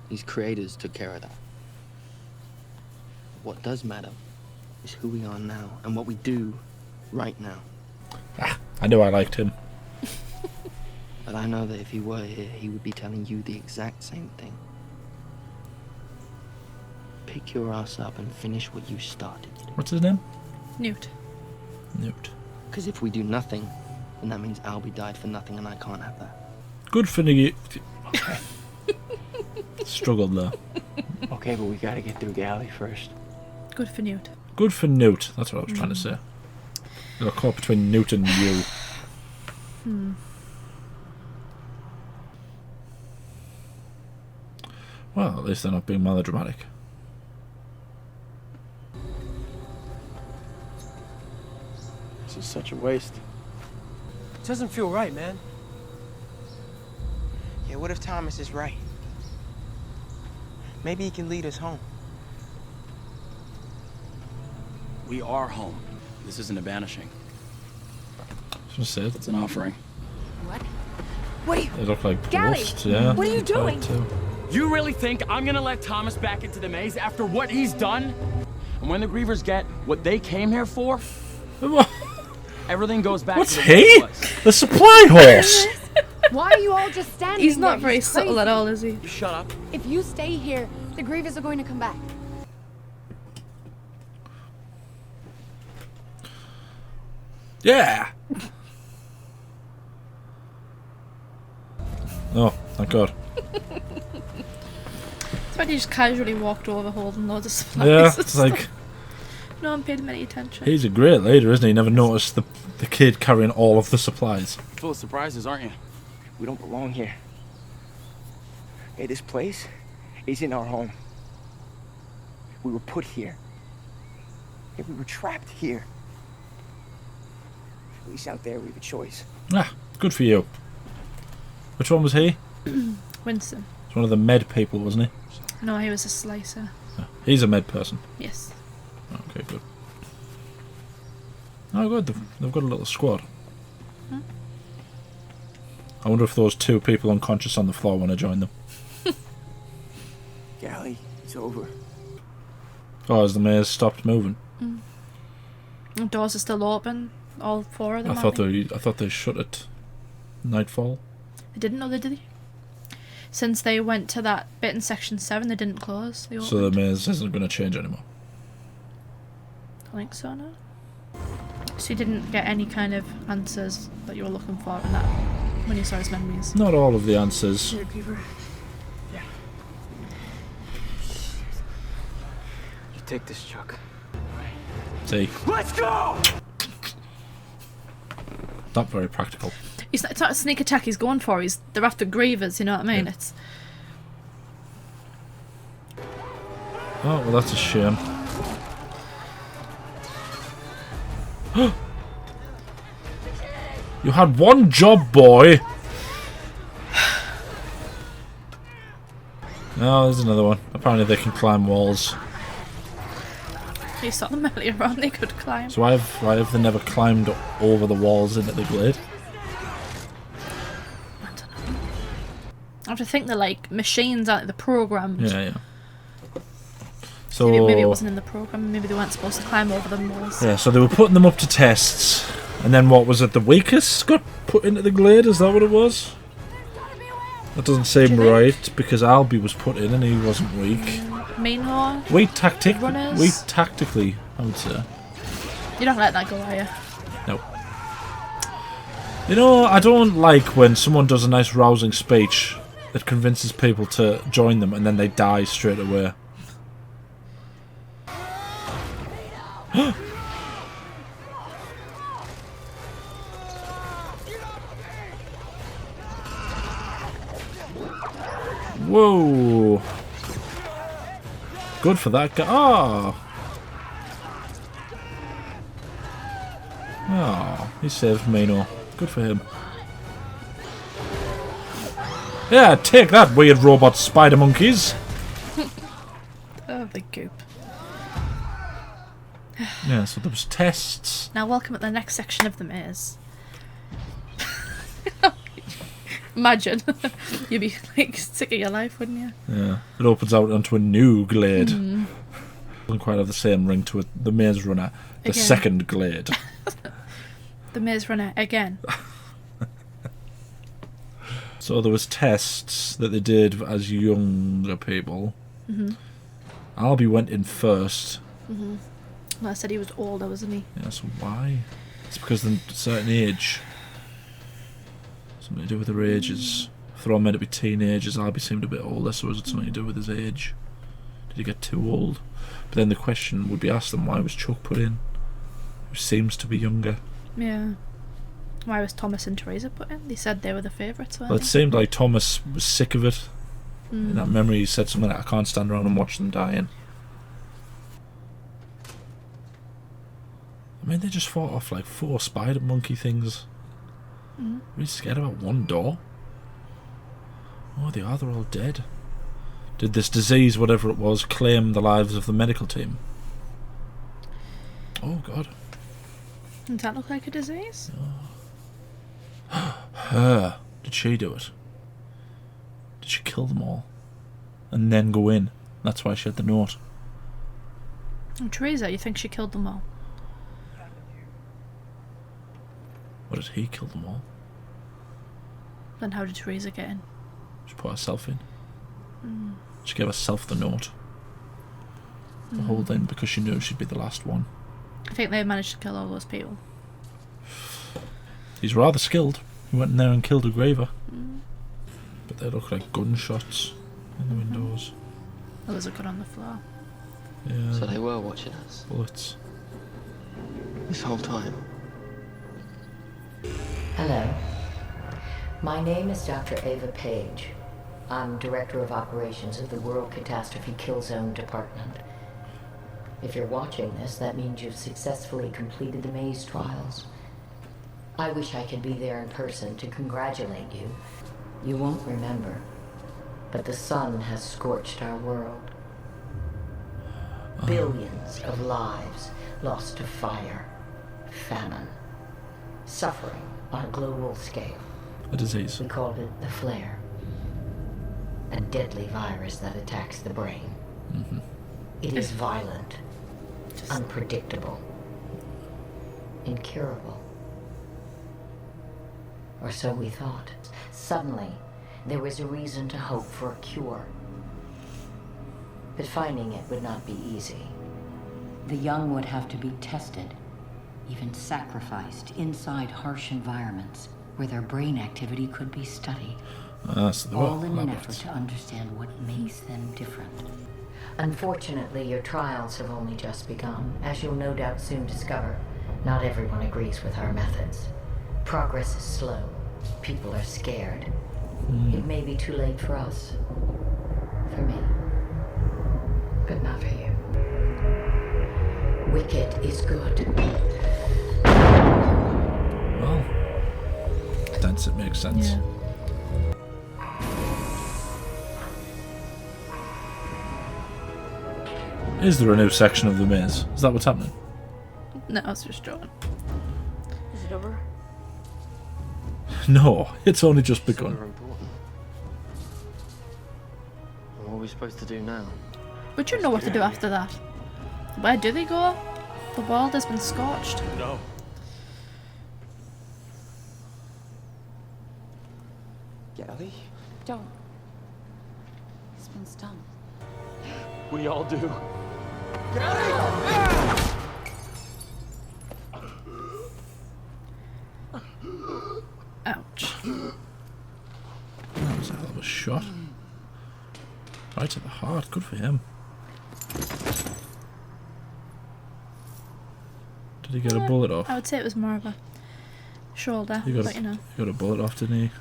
These creators took care of that. What does matter is who we are now and what we do right now. Ah, I knew I liked him. But I know that if he were here, he would be telling you the exact same thing. Pick your ass up and finish what you started. What's his name? Newt. Newt. Because if we do nothing, then that means Albie died for nothing, and I can't have that. Good for Newt. Struggled there. Okay, but we gotta get through Galley first. Good for Newt. Good for Newt. That's what I was trying to say. Got caught between Newt and you. Well, at least they're not being melodramatic. This is such a waste. It doesn't feel right, man. Yeah, what if Thomas is right? Maybe he can lead us home. We are home. This isn't a banishing. Just said. It's an offering. What? What are you... They look like Gally, ghosts, yeah. what are you doing? Too. You really think I'm gonna let Thomas back into the maze after what he's done? And when the Grievers get what they came here for, everything goes back What's to the way he? it was. The supply horse! Why are you all just standing He's not there? very subtle at all, is he? You shut up. If you stay here, the Grievers are going to come back. Yeah! Oh, thank God. It's like he just casually walked over holding loads of supplies. Yeah, and it's stuff. like... No one paid him any attention. He's a great leader, isn't he? Never noticed the kid carrying all of the supplies. Full of surprises, aren't you? We don't belong here. Hey, this place isn't our home. We were put here. Hey, we were trapped here. At least out there we have a choice. Ah, good for you. Which one was he? Winston. He's one of the med people, wasn't he? No, he was a slicer. Yeah, he's a med person. Yes. Okay, good. Oh, good. They've got a little squad. I wonder if those two people unconscious on the floor want to join them. Gally, it's over. Oh, has the maze stopped moving? The doors are still open. All four of them. I thought they shut at nightfall. They didn't know they did. Since they went to that bit in section 7, they didn't close. They So the maze isn't going to change anymore. I think so, no? So you didn't get any kind of answers that you were looking for in that when you saw his memories? Not all of the answers. Here, Griever. Yeah. You take this, Chuck. See? Let's go! Not very practical. It's not a sneak attack he's going for. They're after Grievers, you know what I mean? Yeah. It's... Oh, well, that's a shame. You had one job, boy! Oh, there's another one. Apparently they can climb walls. You saw them earlier on, they could climb. So why have they never climbed over the walls into the glade? I don't know. I have to think they're like machines, aren't they? They're programmed. Yeah. So Maybe it wasn't in the program. Maybe they weren't supposed to climb over the walls. yeah, so they were putting them up to tests, and then what was it? The weakest got put into the glade. Is that what it was? That doesn't seem right because Albie was put in and he wasn't weak. Meanwhile, Weak tactically, I would say. You don't let that go, are you? No. You know, I don't like when someone does a nice rousing speech that convinces people to join them and then they die straight away. Whoa! Good for that guy. Oh, he saved Mino. Good for him. Yeah, take that, weird robot spider monkeys. Oh, the goop. Yeah, so there was tests. Now, welcome at the next section of the maze. Imagine. You'd be like sick of your life, wouldn't you? Yeah, it opens out onto a new glade. Doesn't quite have the same ring to it. The Maze Runner, the Again. second Glade. The Maze Runner again. So there was tests that they did as younger people. Albie went in first. Well, I said he was older, wasn't he? Yeah, so why? It's because of a certain age. Something to do with their ages. If they're all meant to be teenagers, Albie seemed a bit older, so was it something to do with his age? Did he get too old? But then the question would be asked them, why was Chuck put in? Who seems to be younger. Yeah. Why was Thomas and Teresa put in? They said they were the favourites, weren't Well, it they? seemed like Thomas was sick of it. In that memory, he said something like, I can't stand around and watch them dying. I mean, they just fought off like 4 spider monkey things. Really scared about one door. Oh, they're all dead. Did this disease, whatever it was, claim the lives of the medical team? Oh, God. Does that look like a disease? Her. Did she do it? Did she kill them all? And then go in? That's why she had the note. And Teresa, you think she killed them all? What, did he kill them all? Then how did Teresa get in? She put herself in. She gave herself the note. The whole thing, because she knew she'd be the last one. I think they managed to kill all those people. He's rather skilled. He went in there and killed a Griever. But they look like gunshots in the windows. There was a gun on the floor. Yeah. So they were watching us Bullets. this whole time. Hello. My name is Dr. Ava Page. I'm Director of Operations of the World Catastrophe Kill Zone Department. If you're watching this, that means you've successfully completed the maze trials. I wish I could be there in person to congratulate you. You won't remember, but the sun has scorched our world. Billions of lives lost to fire, famine, suffering on a global scale. A disease. We called it the flare. A deadly virus that attacks the brain. It is violent, unpredictable, incurable. Or so we thought. Suddenly, there was a reason to hope for a cure. But finding it would not be easy. The young would have to be tested, even sacrificed inside harsh environments where their brain activity could be studied. So they were All in an laboratories. effort to understand what makes them different. Unfortunately, your trials have only just begun. As you'll no doubt soon discover, not everyone agrees with our methods. Progress is slow. People are scared. It may be too late for us. For me. But not for you. Wicked is good. Well, sense, it makes sense. Yeah. Is there a new section of the maze? Is that what's happening? No, it's just joking. Is it over? No, it's only just begun. Super important. And what are we supposed to do now? But you know what to do after that. Where do they go? The world has been scorched. No. Gally? Don't. He's been stung. We all do. Ouch. That was a hell of a shot. Right to the heart. Good for him. Did he get a bullet off? I would say it was more of a shoulder, He got, but you know. he got a bullet off, didn't he?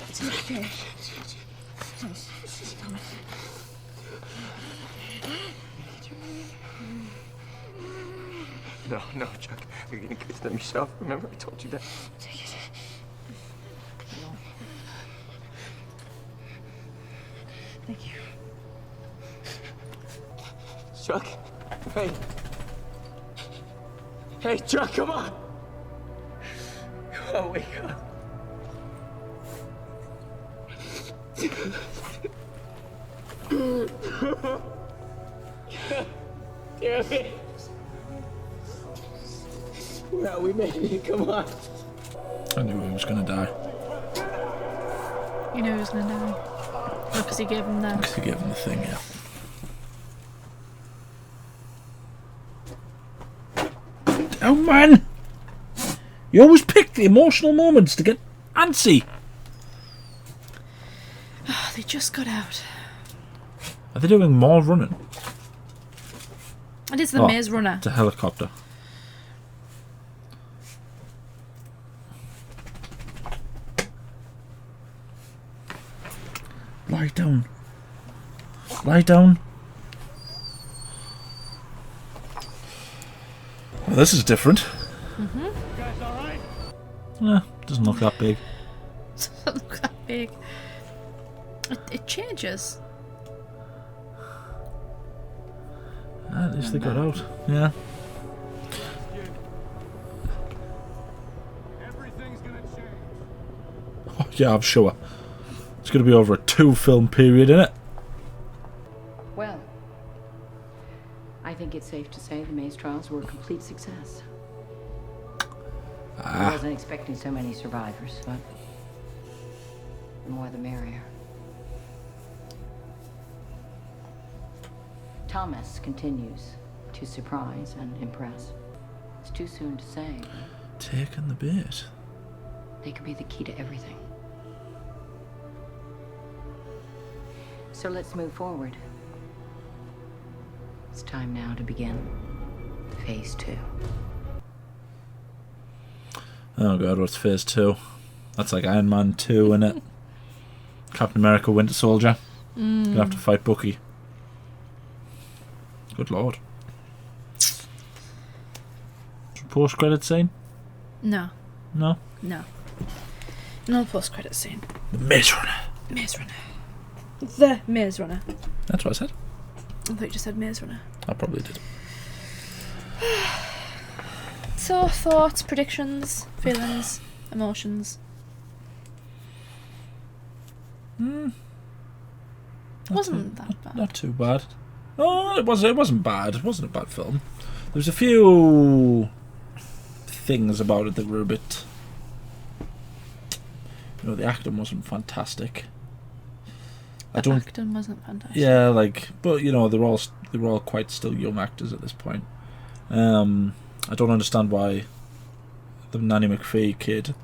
It's okay. No, Chuck. You're gonna get them yourself. Remember I told you that? Thank you. Chuck? Hey. Hey, Chuck, come on! Come on, wake up. Damn it. No, we made it. Come on. I knew he was going to die. You knew he was going to die. No, because he gave him the... Because he gave him the thing, yeah. Oh, man! You always pick the emotional moments to get antsy. Oh, they just got out. Are they doing more running? It is the Maze Runner. It's a helicopter. Lie down. Lie down. Well, this is different. Mm-hmm. You guys alright? Doesn't look that big. Doesn't look that big. It changes. At least they got out. Yeah. Everything's gonna change. Oh, yeah, I'm sure. It's going to be over a 2-film period, innit? Well, I think it's safe to say the maze trials were a complete success. I wasn't expecting so many survivors, but the more the merrier. Thomas continues to surprise and impress. It's too soon to say, but Taking the bait. they could be the key to everything. So let's move forward. It's time now to begin phase 2. Oh god, what's phase 2? That's like Iron Man 2, innit? Captain America, Winter Soldier. Gonna have to fight Bucky. Good lord. Post-credit scene? No. No? No. No post-credit scene. The Maze Runner. Maze Runner. The Maze Runner. That's what I said. I thought you just said Maze Runner. I probably did. So, thoughts, predictions, feelings, emotions. Wasn't that bad. Not too bad. Oh, it wasn't bad. It wasn't a bad film. There was a few things about it that were a bit... the acting wasn't fantastic. Acting wasn't fantastic. Yeah, but they're all quite still young actors at this point. I don't understand why the Nanny McPhee kid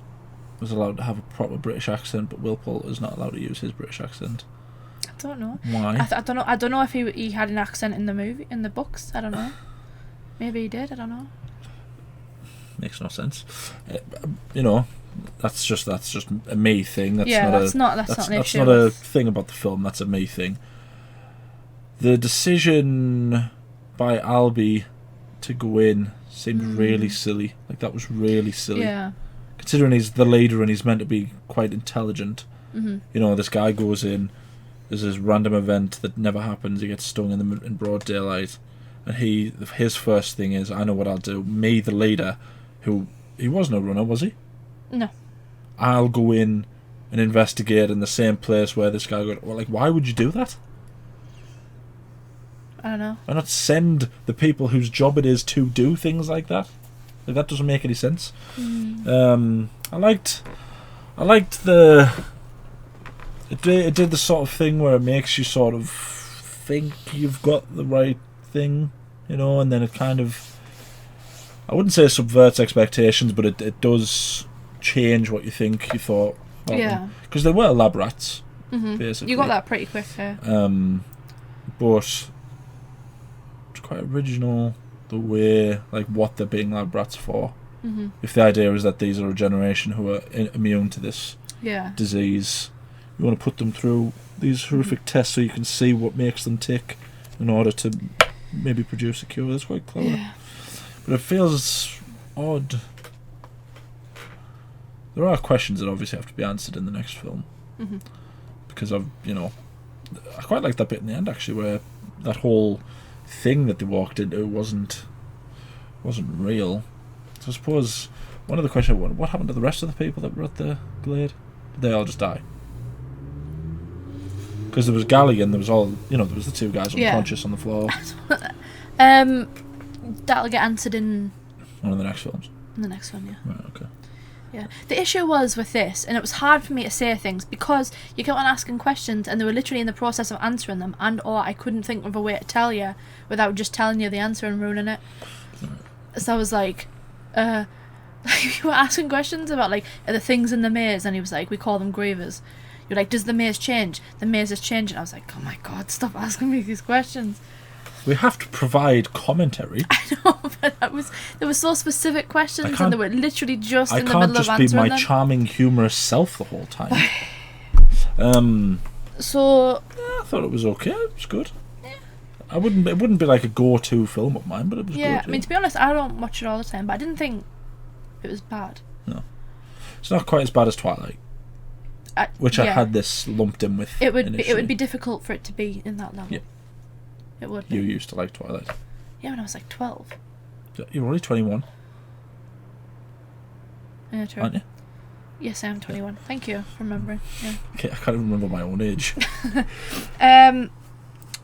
was allowed to have a proper British accent, but Will Poulter is not allowed to use his British accent. I don't know. Why? I don't know. I don't know if he had an accent in the books. I don't know. Maybe he did. I don't know. Makes no sense. That's just a me thing. That's not an issue. Not a thing about the film. That's a me thing. The decision by Albie to go in seemed really silly. That was really silly. Yeah. Considering he's the leader and he's meant to be quite intelligent. Mm-hmm. This guy goes in. There's this random event that never happens. He gets stung in broad daylight, and his first thing is, I know what I'll do. Me, the leader, he wasn't a runner, was he? No. I'll go in and investigate in the same place where this guy got. Well, why would you do that? I don't know. Why not send the people whose job it is to do things like that? That doesn't make any sense. I liked the. It did the sort of thing where it makes you sort of think you've got the right thing, and then it kind of. I wouldn't say subverts expectations, but it does change what you think you thought. Yeah. Because they were lab rats, Mm-hmm. basically. You got that pretty quick, yeah. But it's quite original the way, what they're being lab rats for. Mm-hmm. If the idea is that these are a generation who are immune to this disease, you want to put them through these horrific tests so you can see what makes them tick in order to maybe produce a cure. That's quite clever. Yeah. But it feels odd. There are questions that obviously have to be answered in the next film. Mm-hmm. Because I quite like that bit in the end, actually, where that whole thing that they walked into wasn't real. So I suppose one of the questions, what happened to the rest of the people that were at the glade? Did they all just die? Because there was Gally and there was all, there was the two guys Yeah. unconscious on the floor. That'll get answered in One of the next films. the next one, yeah. Right, okay. Yeah. The issue was with this, and it was hard for me to say things because you kept on asking questions and they were literally in the process of answering them, or I couldn't think of a way to tell you without just telling you the answer and ruining it. So I was like, you were asking questions about, like, are the things in the maze? And he was like, we call them Grievers. You're like, does the maze change? The maze is changing. I was like, oh my god, stop asking me these questions. We have to provide commentary. I know, but there were so specific questions and they were literally just in the middle of answering them. I can't just be my charming, humorous self the whole time. So... I thought it was okay. It was good. It wouldn't be like a go-to film of mine, but it was good. Yeah, I mean, to be honest, I don't watch it all the time, but I didn't think it was bad. No. It's not quite as bad as Twilight, which I had this lumped in with. It would be difficult for it to be in that level. Yeah. It would. You used to like Twilight. Yeah, when I was like 12. You're only 21. Yeah, true. Aren't you? Yes, I am 21. Thank you for remembering. Yeah. Okay, I can't even remember my own age.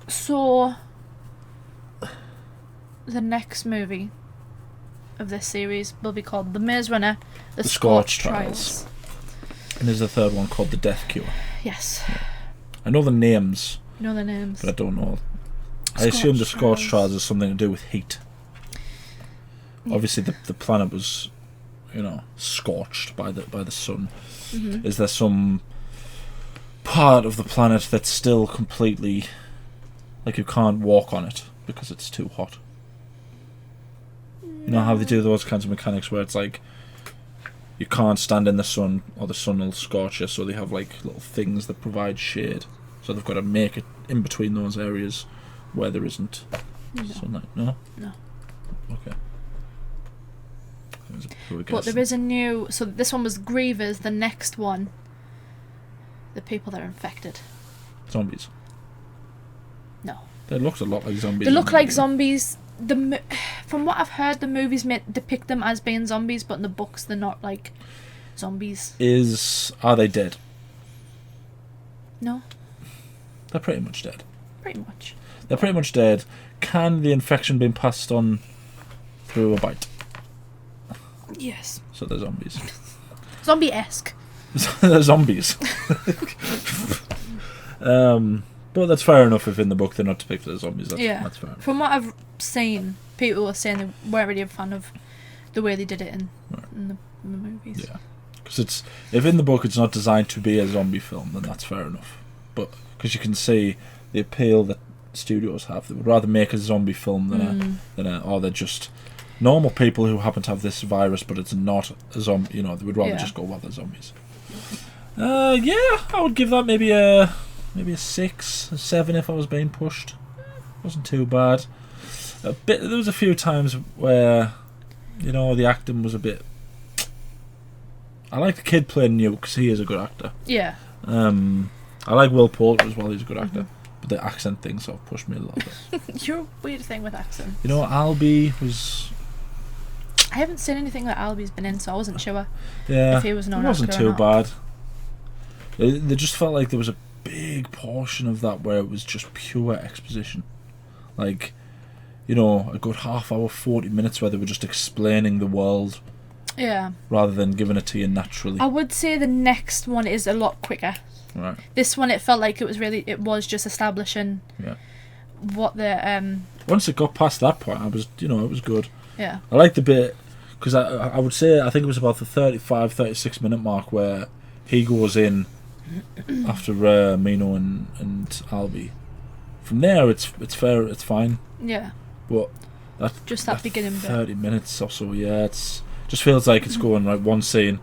So the next movie of this series will be called The Maze Runner: The Scorch Trials. And there's a third one called The Death Cure. Yes. Yeah. I know the names. You know the names. But I don't know. I assume the Scorch Trials has something to do with heat. Yeah. Obviously, the planet was, scorched by the sun. Mm-hmm. Is there some part of the planet that's still completely, like, you can't walk on it because it's too hot? You know how they do those kinds of mechanics where it's like you can't stand in the sun or the sun will scorch you, so they have like little things that provide shade. So they've got to make it in between those areas where there isn't sunlight. No? No. Okay. But there is a new... So this one was Grievers. The next one, the people that are infected. Zombies. No. They looked a lot like zombies. They look like zombies. From what I've heard, the movies depict them as being zombies, but in the books they're not like zombies. Are they dead? No. They're pretty much dead. Pretty much. They're pretty much dead. Can the infection be passed on through a bite? Yes. So they're zombies. Zombie-esque. They're zombies. But that's fair enough if in the book they're not depicted as zombies. That's fair enough. From what I've seen, people were saying they weren't really a fan of the way they did it in the movies. Yeah. Because if in the book it's not designed to be a zombie film, then that's fair enough. But because you can see the appeal that studios have, they would rather make a zombie film or they're just normal people who happen to have this virus, but it's not a zombie. They would rather just go, well, they're zombies. I would give that maybe a 6, a 7 if I was being pushed. Wasn't too bad. There was a few times where, the acting was a bit. I like the kid playing Newt because he is a good actor. Yeah. I like Will Poulter as well. He's a good actor. But the accent thing sort of pushed me a little bit. You're a weird thing with accents. Albie was. I haven't seen anything that Albie's been in, so I wasn't sure if he was known. It wasn't too bad. They just felt like there was a big portion of that where it was just pure exposition. Like, a good half hour, 40 minutes where they were just explaining the world. Yeah. Rather than giving it to you naturally. I would say the next one is a lot quicker. Right. This one, it felt like it was just establishing what the... Once it got past that point, it was good. Yeah. I liked the bit, because I would say, I think it was about the 35, 36 minute mark where he goes in after Mino and Albie. From there, it's fair, it's fine. Yeah. But that beginning 30 minutes or so, it's just feels like it's going, right, one scene,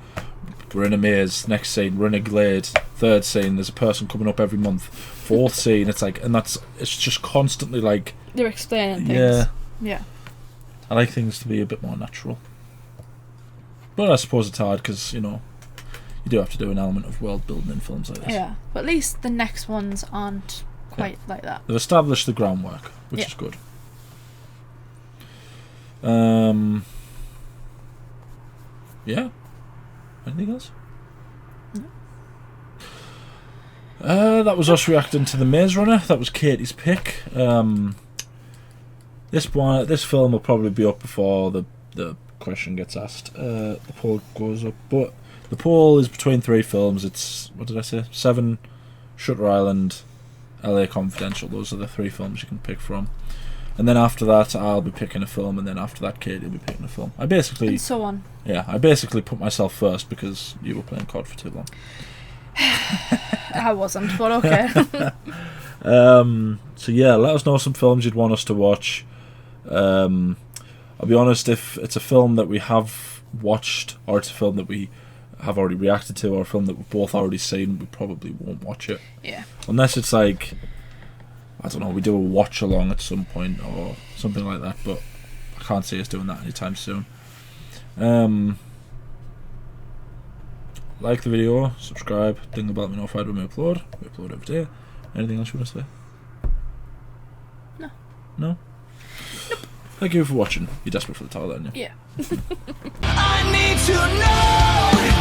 we're in a maze, next scene, we're in a glade, third scene, there's a person coming up every month, fourth scene, it's like, and it's just constantly like... They're explaining things. Yeah. I like things to be a bit more natural. But I suppose it's hard because, you do have to do an element of world building in films like this. Yeah, but at least the next ones aren't quite like that. They've established the groundwork, which is good. Yeah. Anything else? That was us reacting to the Maze Runner. That was Katie's pick. This film will probably be up before the question gets asked. The poll goes up, but the poll is between 3 films. It's, what did I say? 7, Shutter Island, LA Confidential. Those are the 3 films you can pick from. And then after that, I'll be picking a film, and then after that, Katie will be picking a film. I basically, and so on. Yeah, I basically put myself first because you were playing COD for too long. I wasn't, but okay. So yeah, let us know some films you'd want us to watch. I'll be honest, if it's a film that we have watched, or it's a film that we have already reacted to, or a film that we've both already seen, we probably won't watch it. Yeah. Unless it's like, I don't know, we do a watch along at some point or something like that, but I can't see us doing that anytime soon. Like the video, subscribe, ding the bell, let me notified when we upload. We upload every day. Anything else you want to say? No. No? Nope. Thank you for watching. You're desperate for the toilet, aren't you? Yeah. I need to know.